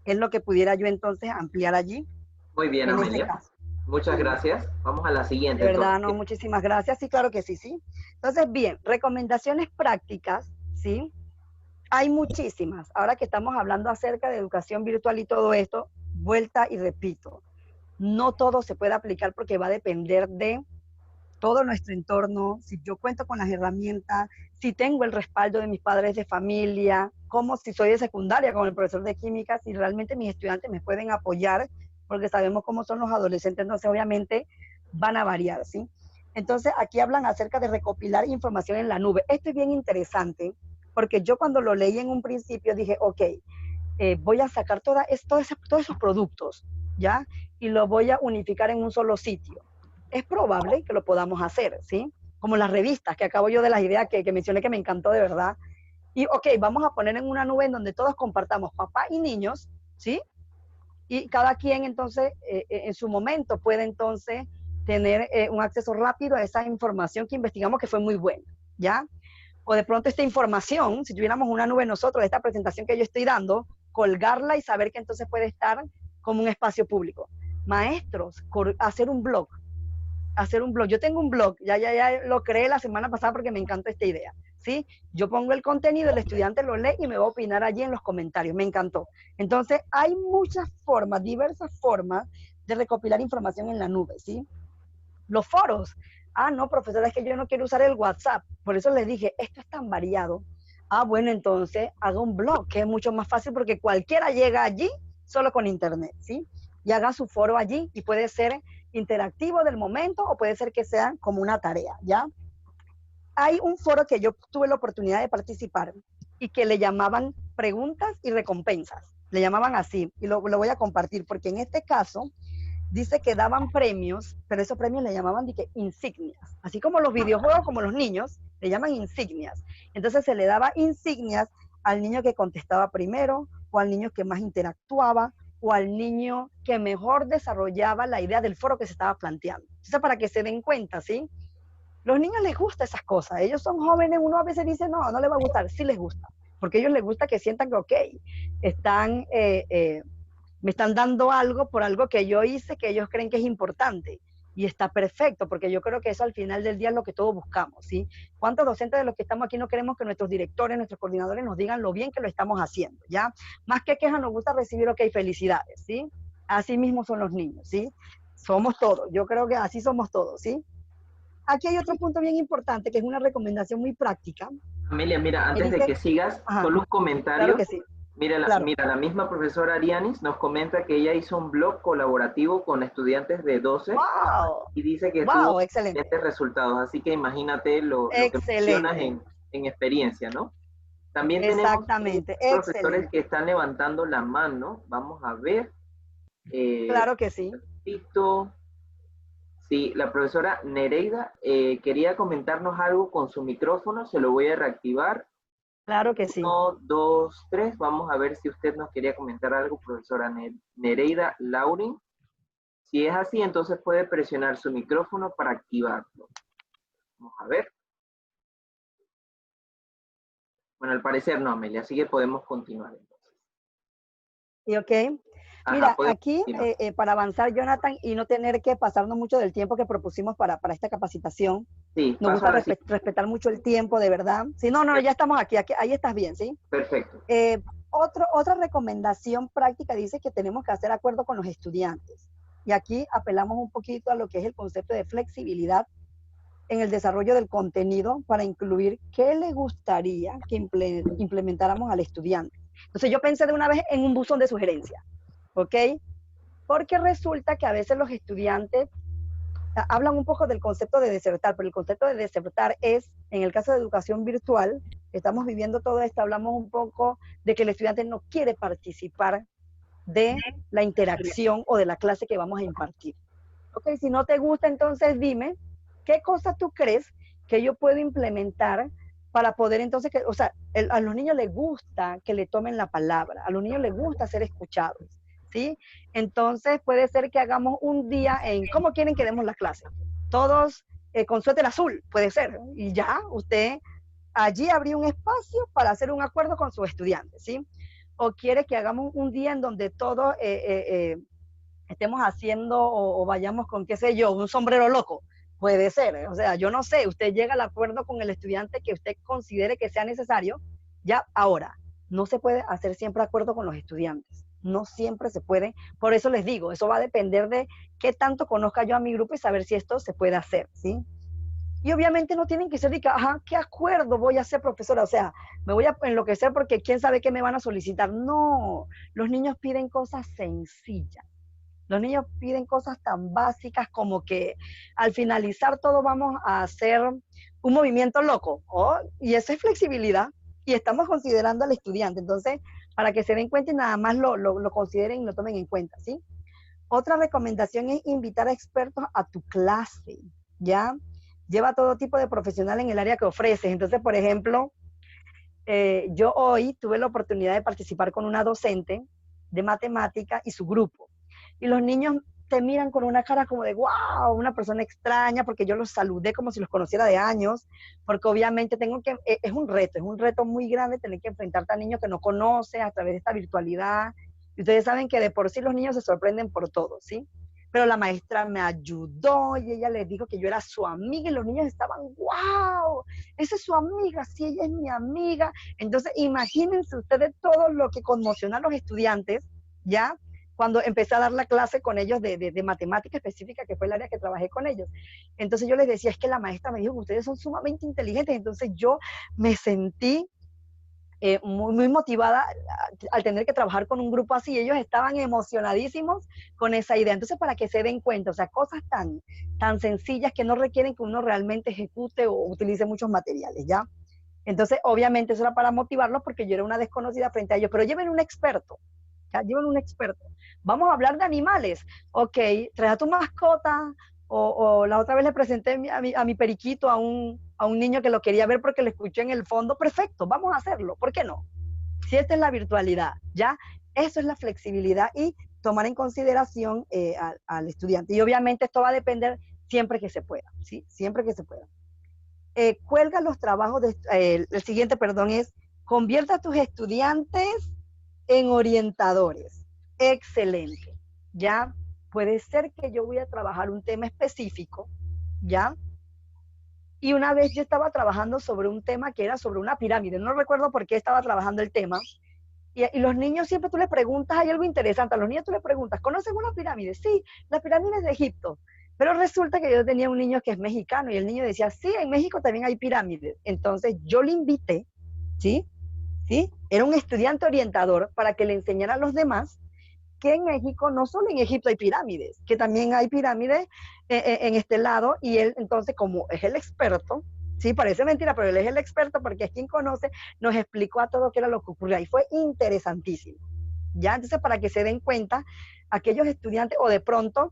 es lo que pudiera yo entonces ampliar allí muy bien, en ese Amelia. caso. Muchas Sí. gracias. Vamos a la De siguiente, verdad, entonces. no, muchísimas gracias. Sí, claro que sí, sí. Entonces, bien, recomendaciones prácticas, ¿sí? Hay muchísimas. Ahora que estamos hablando acerca de educación virtual y todo esto, vuelta y repito, no todo se puede aplicar porque va a depender de todo nuestro entorno, si yo cuento con las herramientas, si tengo el respaldo de mis padres de familia, como si soy de secundaria con el profesor de química, si realmente mis estudiantes me pueden apoyar, porque sabemos cómo son los adolescentes, entonces obviamente van a variar, ¿sí? Entonces aquí hablan acerca de recopilar información en la nube. Esto es bien interesante, porque yo cuando lo leí en un principio dije, ok, voy a sacar todos esos productos, ¿ya? Y lo voy a unificar en un solo sitio. Es probable que lo podamos hacer, ¿sí? Como las revistas, que acabo yo de las ideas que mencioné que me encantó de verdad. Y, ok, vamos a poner en una nube en donde todos compartamos, papá y niños, ¿sí? Y cada quien entonces, en su momento, puede entonces tener un acceso rápido a esa información que investigamos que fue muy buena, ¿ya? O de pronto esta información, si tuviéramos una nube nosotros de esta presentación que yo estoy dando, colgarla y saber que entonces puede estar como un espacio público. Maestros, hacer un blog. Yo tengo un blog, ya lo creé la semana pasada porque me encanta esta idea, ¿sí? Yo pongo el contenido, el estudiante lo lee y me va a opinar allí en los comentarios, me encantó. Entonces, hay muchas formas, diversas formas de recopilar información en la nube, ¿sí? Los foros. Ah, no, profesora, es que yo no quiero usar el WhatsApp. Por eso les dije, esto es tan variado. Ah, bueno, entonces haga un blog, que es mucho más fácil porque cualquiera llega allí solo con internet, ¿sí? Y haga su foro allí y puede ser interactivo del momento o puede ser que sea como una tarea, ¿ya? Hay un foro que yo tuve la oportunidad de participar y que le llamaban preguntas y recompensas. Le llamaban así y lo voy a compartir porque en este caso dice que daban premios, pero esos premios le llamaban de que insignias. Así como los videojuegos, como los niños, le llaman insignias. Entonces se le daba insignias al niño que contestaba primero, o al niño que más interactuaba, o al niño que mejor desarrollaba la idea del foro que se estaba planteando. Entonces, para que se den cuenta, ¿sí? Los niños les gusta esas cosas. Ellos son jóvenes, uno a veces dice, no, no les va a gustar. Sí les gusta. Porque a ellos les gusta que sientan que, ok, están me están dando algo por algo que yo hice que ellos creen que es importante. Y está perfecto, porque yo creo que eso al final del día es lo que todos buscamos, ¿sí? ¿Cuántos docentes de los que estamos aquí no queremos que nuestros directores, nuestros coordinadores nos digan lo bien que lo estamos haciendo, ¿ya? Más que quejas, nos gusta recibir, ok, felicidades, ¿sí? Así mismo son los niños, ¿sí? Somos todos, yo creo que así somos todos, ¿sí? Aquí hay otro punto bien importante, que es una recomendación muy práctica, Amelia, mira, que antes de dice, que sigas, ajá, solo un claro comentario. que sí, Mira, claro. mira, la misma profesora Arianis nos comenta que ella hizo un blog colaborativo con estudiantes de 12 ¡Wow! y dice que tuvo ¡Wow! Excelente. excelentes resultados. Así que imagínate lo que mencionas Excelente. en experiencia, ¿no? También tenemos Exactamente, profesores que excelente. están levantando la mano. Vamos a ver. Claro que sí. Tito, Sí, la profesora Nereida quería comentarnos algo con su micrófono, se lo voy a reactivar. Claro que sí. 1, 2, 3, vamos a ver si usted nos quería comentar algo, profesora Nereida Laurin. Si es así, entonces puede presionar su micrófono para activarlo. Vamos a ver. Bueno, al parecer no, Amelia, así que podemos continuar entonces. ¿Y ok? Ajá, Mira, podemos aquí continuar. para avanzar, Jonathan, y no tener que pasarnos mucho del tiempo que propusimos para esta capacitación, Sí, nos paso a gusta la siguiente. respetar mucho el tiempo, de verdad. Sí, no, ya estamos aquí, ahí estás bien, ¿sí? Perfecto. Otra recomendación práctica dice que tenemos que hacer acuerdo con los estudiantes. Y aquí apelamos un poquito a lo que es el concepto de flexibilidad en el desarrollo del contenido para incluir qué le gustaría que implementáramos al estudiante. Entonces yo pensé de una vez en un buzón de sugerencias, ¿ok? Porque resulta que a veces los estudiantes hablan un poco del concepto de desertar, pero el concepto de desertar es, en el caso de educación virtual, estamos viviendo todo esto, hablamos un poco de que el estudiante no quiere participar de la interacción o de la clase que vamos a impartir. Ok, si no te gusta, entonces dime, ¿qué cosa tú crees que yo puedo implementar para poder entonces, o sea, a los niños les gusta que le tomen la palabra, a los niños les gusta ser escuchados, ¿sí? Entonces puede ser que hagamos un día en, ¿cómo quieren que demos la clase? Todos con suéter azul, puede ser, y ya usted allí habría un espacio para hacer un acuerdo con sus estudiantes, ¿sí? O quiere que hagamos un día en donde todos estemos haciendo o vayamos con, qué sé yo, un sombrero loco. Puede ser, o sea, yo no sé, usted llega al acuerdo con el estudiante que usted considere que sea necesario. Ya, ahora, no se puede hacer siempre acuerdo con los estudiantes, no siempre se puede, por eso les digo, eso va a depender de qué tanto conozca yo a mi grupo y saber si esto se puede hacer, ¿sí? Y obviamente no tienen que ser de que, ajá, ¿qué acuerdo voy a hacer, profesora? O sea, me voy a enloquecer porque quién sabe qué me van a solicitar. No, los niños piden cosas sencillas. Los niños piden cosas tan básicas como que al finalizar todo vamos a hacer un movimiento loco. Oh, y eso es flexibilidad. Y estamos considerando al estudiante. Entonces, para que se den cuenta y nada más lo consideren y lo tomen en cuenta, ¿sí? Otra recomendación es invitar a expertos a tu clase, ¿ya? Lleva todo tipo de profesional en el área que ofreces. Entonces, por ejemplo, yo hoy tuve la oportunidad de participar con una docente de matemática y su grupo. Y los niños te miran con una cara como de, wow, una persona extraña, porque yo los saludé como si los conociera de años, porque obviamente es un reto muy grande tener que enfrentarte a niños que no conoces a través de esta virtualidad. Y ustedes saben que de por sí los niños se sorprenden por todo, ¿sí? Pero la maestra me ayudó y ella les dijo que yo era su amiga y los niños estaban, wow, esa es su amiga, sí, ella es mi amiga. Entonces, imagínense ustedes todo lo que conmociona a los estudiantes, ¿ya? Cuando empecé a dar la clase con ellos de matemática específica, que fue el área que trabajé con ellos. Entonces yo les decía, es que la maestra me dijo que ustedes son sumamente inteligentes. Entonces yo me sentí muy motivada al tener que trabajar con un grupo así. Ellos estaban emocionadísimos con esa idea. Entonces, para que se den cuenta, o sea, cosas tan sencillas que no requieren que uno realmente ejecute o utilice muchos materiales, ¿ya? Entonces, obviamente, eso era para motivarlos porque yo era una desconocida frente a ellos, pero lleven un experto, ¿ya? Lleven un experto. Vamos a hablar de animales. Ok, trae a tu mascota, o la otra vez le presenté a mi periquito a un niño que lo quería ver porque lo escuché en el fondo. Perfecto, vamos a hacerlo. ¿Por qué no? Si esta es la virtualidad, ¿ya? Eso es la flexibilidad y tomar en consideración al estudiante. Y obviamente esto va a depender siempre que se pueda, ¿sí? Siempre que se pueda. Cuelga los trabajos, el siguiente, perdón, es convierta a tus estudiantes en orientadores. Excelente, ¿ya? Puede ser que yo voy a trabajar un tema específico, ¿ya? Y una vez yo estaba trabajando sobre un tema que era sobre una pirámide. No recuerdo por qué estaba trabajando el tema. Y los niños siempre tú les preguntas, hay algo interesante. A los niños tú les preguntas, ¿conocen una pirámide? Sí, la pirámide es de Egipto. Pero resulta que yo tenía un niño que es mexicano y el niño decía, sí, en México también hay pirámides. Entonces yo le invité, ¿sí? ¿Sí? Era un estudiante orientador para que le enseñara a los demás que en México, no solo en Egipto hay pirámides, que también hay pirámides en este lado, y él entonces, como es el experto, sí, parece mentira, pero él es el experto porque es quien conoce, nos explicó a todo qué era lo que ocurrió ahí. Fue interesantísimo. Ya, entonces para que se den cuenta, aquellos estudiantes, o de pronto,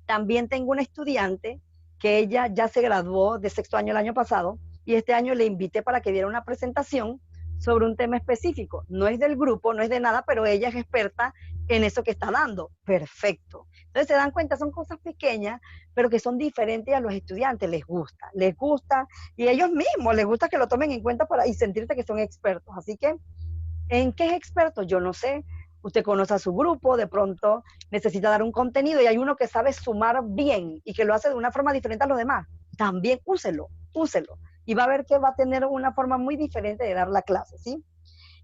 También tengo una estudiante que ella ya se graduó de sexto año el año pasado y este año le invité para que diera una presentación sobre un tema específico. No es del grupo, no es de nada, pero ella es experta en eso que está dando. Perfecto. Entonces se dan cuenta, son cosas pequeñas, pero que son diferentes a los estudiantes. Les gusta, y a ellos mismos les gusta que lo tomen en cuenta para, y sentirse que son expertos. Así que, ¿en qué es experto? Yo no sé. Usted conoce a su grupo, de pronto necesita dar un contenido y hay uno que sabe sumar bien y que lo hace de una forma diferente a los demás. También úselo, úselo. Y va a ver que va a tener una forma muy diferente de dar la clase, ¿sí?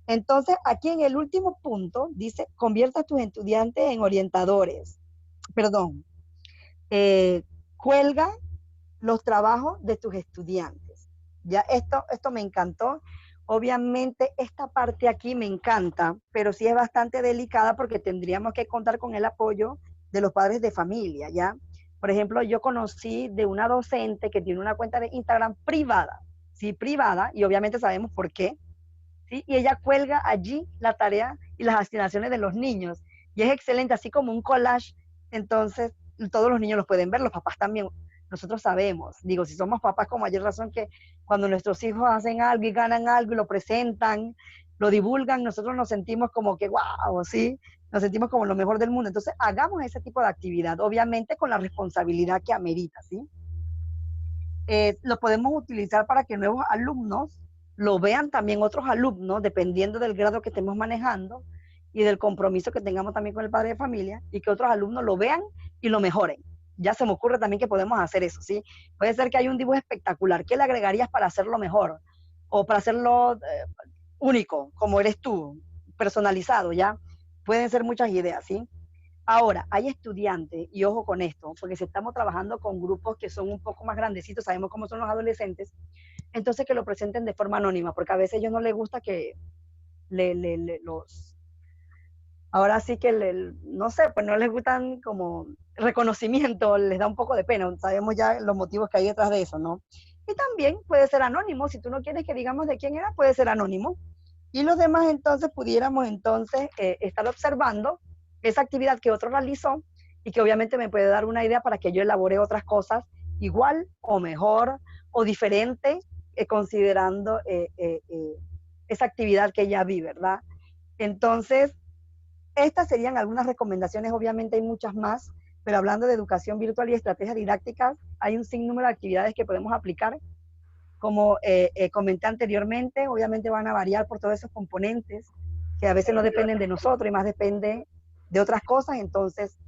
Entonces, aquí en el último punto dice, convierta a tus estudiantes en orientadores. Perdón, eh, cuelga los trabajos de tus estudiantes. Ya esto me encantó. Obviamente esta parte aquí me encanta, pero sí es bastante delicada porque tendríamos que contar con el apoyo de los padres de familia, ¿ya? Por ejemplo, yo conocí de una docente que tiene una cuenta de Instagram privada, sí, privada, y obviamente sabemos por qué, ¿sí? Y ella cuelga allí la tarea y las asignaciones de los niños. Y es excelente, así como un collage, entonces todos los niños los pueden ver, los papás también. Nosotros sabemos, digo, si somos papás con mayor razón que cuando nuestros hijos hacen algo y ganan algo y lo presentan, lo divulgan, nosotros nos sentimos como que, wow, ¿sí? Nos sentimos como lo mejor del mundo. Entonces, hagamos ese tipo de actividad, obviamente con la responsabilidad que amerita, ¿sí? Lo podemos utilizar para que nuevos alumnos lo vean también otros alumnos, dependiendo del grado que estemos manejando y del compromiso que tengamos también con el padre de familia, y que otros alumnos lo vean y lo mejoren. Ya se me ocurre también que podemos hacer eso, ¿sí? Puede ser que haya un dibujo espectacular. ¿Qué le agregarías para hacerlo mejor? O para hacerlo único, como eres tú, personalizado, ¿ya? Pueden ser muchas ideas, ¿sí? Ahora, hay estudiantes, y ojo con esto, porque si estamos trabajando con grupos que son un poco más grandecitos, sabemos cómo son los adolescentes, entonces que lo presenten de forma anónima, porque a veces a ellos no les gusta que los... Ahora sí que, no sé, pues no les gustan como reconocimiento, les da un poco de pena, sabemos ya los motivos que hay detrás de eso, ¿no? Y también puede ser anónimo, si tú no quieres que digamos de quién era, puede ser anónimo. Y los demás entonces pudiéramos entonces estar observando esa actividad que otro realizó y que obviamente me puede dar una idea para que yo elabore otras cosas igual o mejor o diferente, considerando esa actividad que ya vi, ¿verdad? Entonces, estas serían algunas recomendaciones, obviamente hay muchas más, pero hablando de educación virtual y estrategias didácticas, hay un sinnúmero de actividades que podemos aplicar. Como comenté anteriormente, obviamente van a variar por todos esos componentes que a veces no dependen de nosotros y más depende de otras cosas, entonces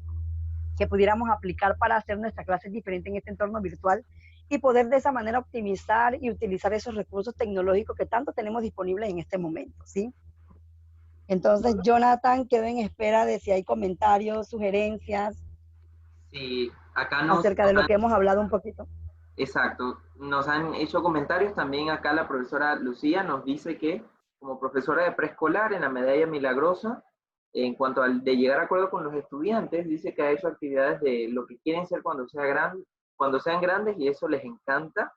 que pudiéramos aplicar para hacer nuestras clases diferentes en este entorno virtual y poder de esa manera optimizar y utilizar esos recursos tecnológicos que tanto tenemos disponibles en este momento, ¿sí? Entonces, Jonathan, quedo en espera de si hay comentarios, sugerencias Sí, acá acerca de lo que hemos hablado un poquito. exacto, nos han hecho comentarios. También acá la profesora Lucía nos dice que como profesora de preescolar en la Medalla Milagrosa, en cuanto al de llegar a acuerdo con los estudiantes, dice que ha hecho actividades de lo que quieren ser cuando sean grandes y eso les encanta.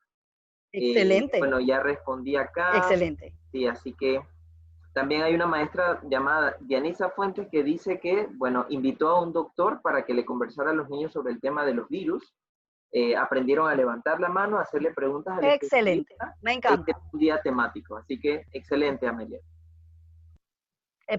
Excelente. Bueno, ya respondí acá. Excelente. Sí, así que también hay una maestra llamada Dianisa Fuentes que dice que, bueno, invitó a un doctor para que le conversara a los niños sobre el tema de los virus. Aprendieron a levantar la mano, a hacerle preguntas al excelente, me encanta. Es un día temático, así que excelente, Amelia.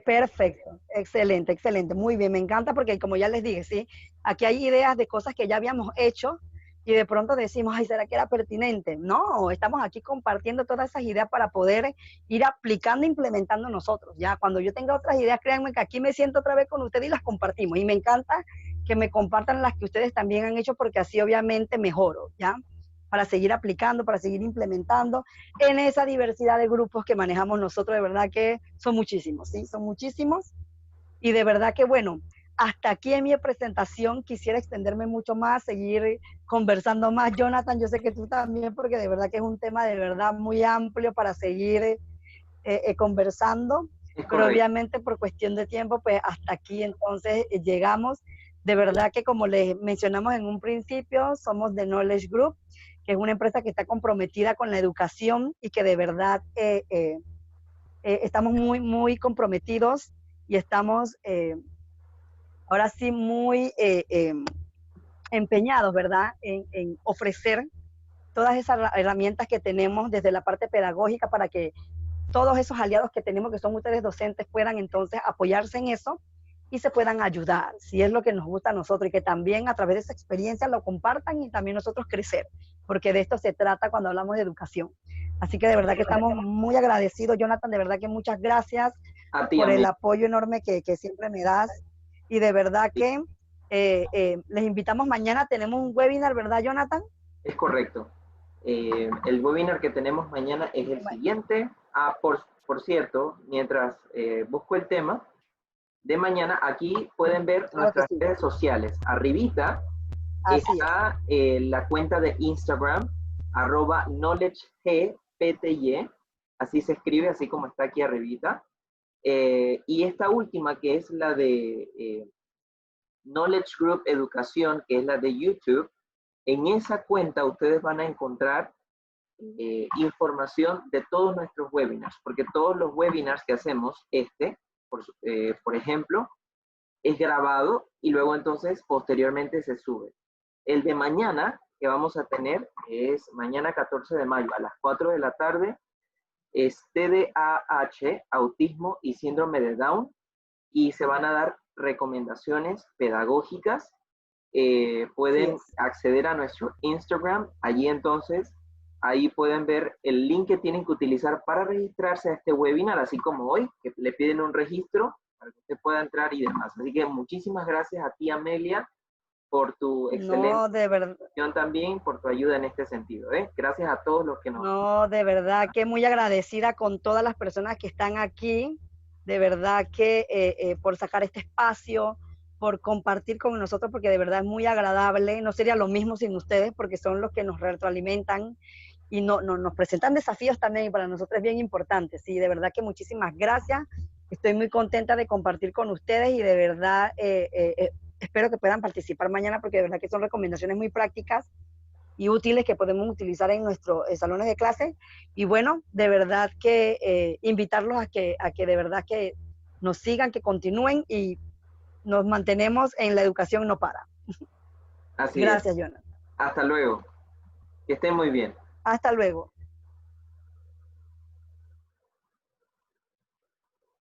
Perfecto, excelente, excelente, muy bien, me encanta porque como ya les dije, sí, aquí hay ideas de cosas que ya habíamos hecho y de pronto decimos, ay, ¿será que era pertinente? No, estamos aquí compartiendo todas esas ideas para poder ir aplicando e implementando nosotros. Ya cuando yo tenga otras ideas, créanme que aquí me siento otra vez con ustedes y las compartimos. Y me encanta que me compartan las que ustedes también han hecho porque así obviamente mejoro, ¿ya? Para seguir aplicando, para seguir implementando en esa diversidad de grupos que manejamos nosotros. De verdad que son muchísimos, ¿sí? Son muchísimos. Y de verdad que, bueno, hasta aquí en mi presentación quisiera extenderme mucho más, seguir conversando más. Jonathan, yo sé que tú también, porque de verdad que es un tema de verdad muy amplio para seguir conversando, pero obviamente por cuestión de tiempo, pues hasta aquí entonces llegamos. De verdad que como les mencionamos en un principio, somos The Knowledge Group, que es una empresa que está comprometida con la educación y que de verdad estamos muy, muy comprometidos y estamos ahora sí muy empeñados, ¿verdad?, en ofrecer todas esas herramientas que tenemos desde la parte pedagógica para que todos esos aliados que tenemos, que son ustedes docentes, puedan entonces apoyarse en eso y se puedan ayudar, si es lo que nos gusta a nosotros, y que también a través de esa experiencia lo compartan y también nosotros crecer, porque de esto se trata cuando hablamos de educación. Así que de verdad que estamos muy agradecidos, Jonathan, de verdad que muchas gracias A ti, por el Amelia. apoyo enorme que siempre me das, y de verdad que les invitamos mañana, tenemos un webinar, ¿verdad, Jonathan? Es correcto. El webinar que tenemos mañana es el siguiente. Por cierto, mientras busco el tema de mañana, aquí pueden ver Claro que nuestras sí. redes sociales. Arribita Así es. está la cuenta de Instagram, @knowledgepty, así se escribe, así como está aquí arribita. Y esta última, que es la de Knowledge Group Educación, que es la de YouTube, en esa cuenta ustedes van a encontrar información de todos nuestros webinars, porque todos los webinars que hacemos, por ejemplo, es grabado y luego entonces posteriormente se sube. El de mañana que vamos a tener es mañana 14 de mayo a las 4 de la tarde, es TDAH, autismo y síndrome de Down, y se van a dar recomendaciones pedagógicas. Pueden acceder a nuestro Instagram, allí entonces, ahí pueden ver el link que tienen que utilizar para registrarse a este webinar, así como hoy, que le piden un registro para que usted pueda entrar y demás. Así que muchísimas gracias a ti, Amelia, por tu excelente No, de verdad. también, por tu ayuda en este sentido. Gracias a todos los que nos... No, de verdad que muy agradecida con todas las personas que están aquí, de verdad que por sacar este espacio, por compartir con nosotros, porque de verdad es muy agradable, no sería lo mismo sin ustedes, porque son los que nos retroalimentan y nos presentan desafíos también, y para nosotros es bien importante, sí, de verdad que muchísimas gracias, estoy muy contenta de compartir con ustedes, y de verdad espero que puedan participar mañana, porque de verdad que son recomendaciones muy prácticas y útiles que podemos utilizar en nuestros salones de clase. Y bueno, de verdad que invitarlos a que de verdad que nos sigan, que continúen, y nos mantenemos en la educación no para. Así es. Gracias, Jonathan. Hasta luego. Que estén muy bien. Hasta luego.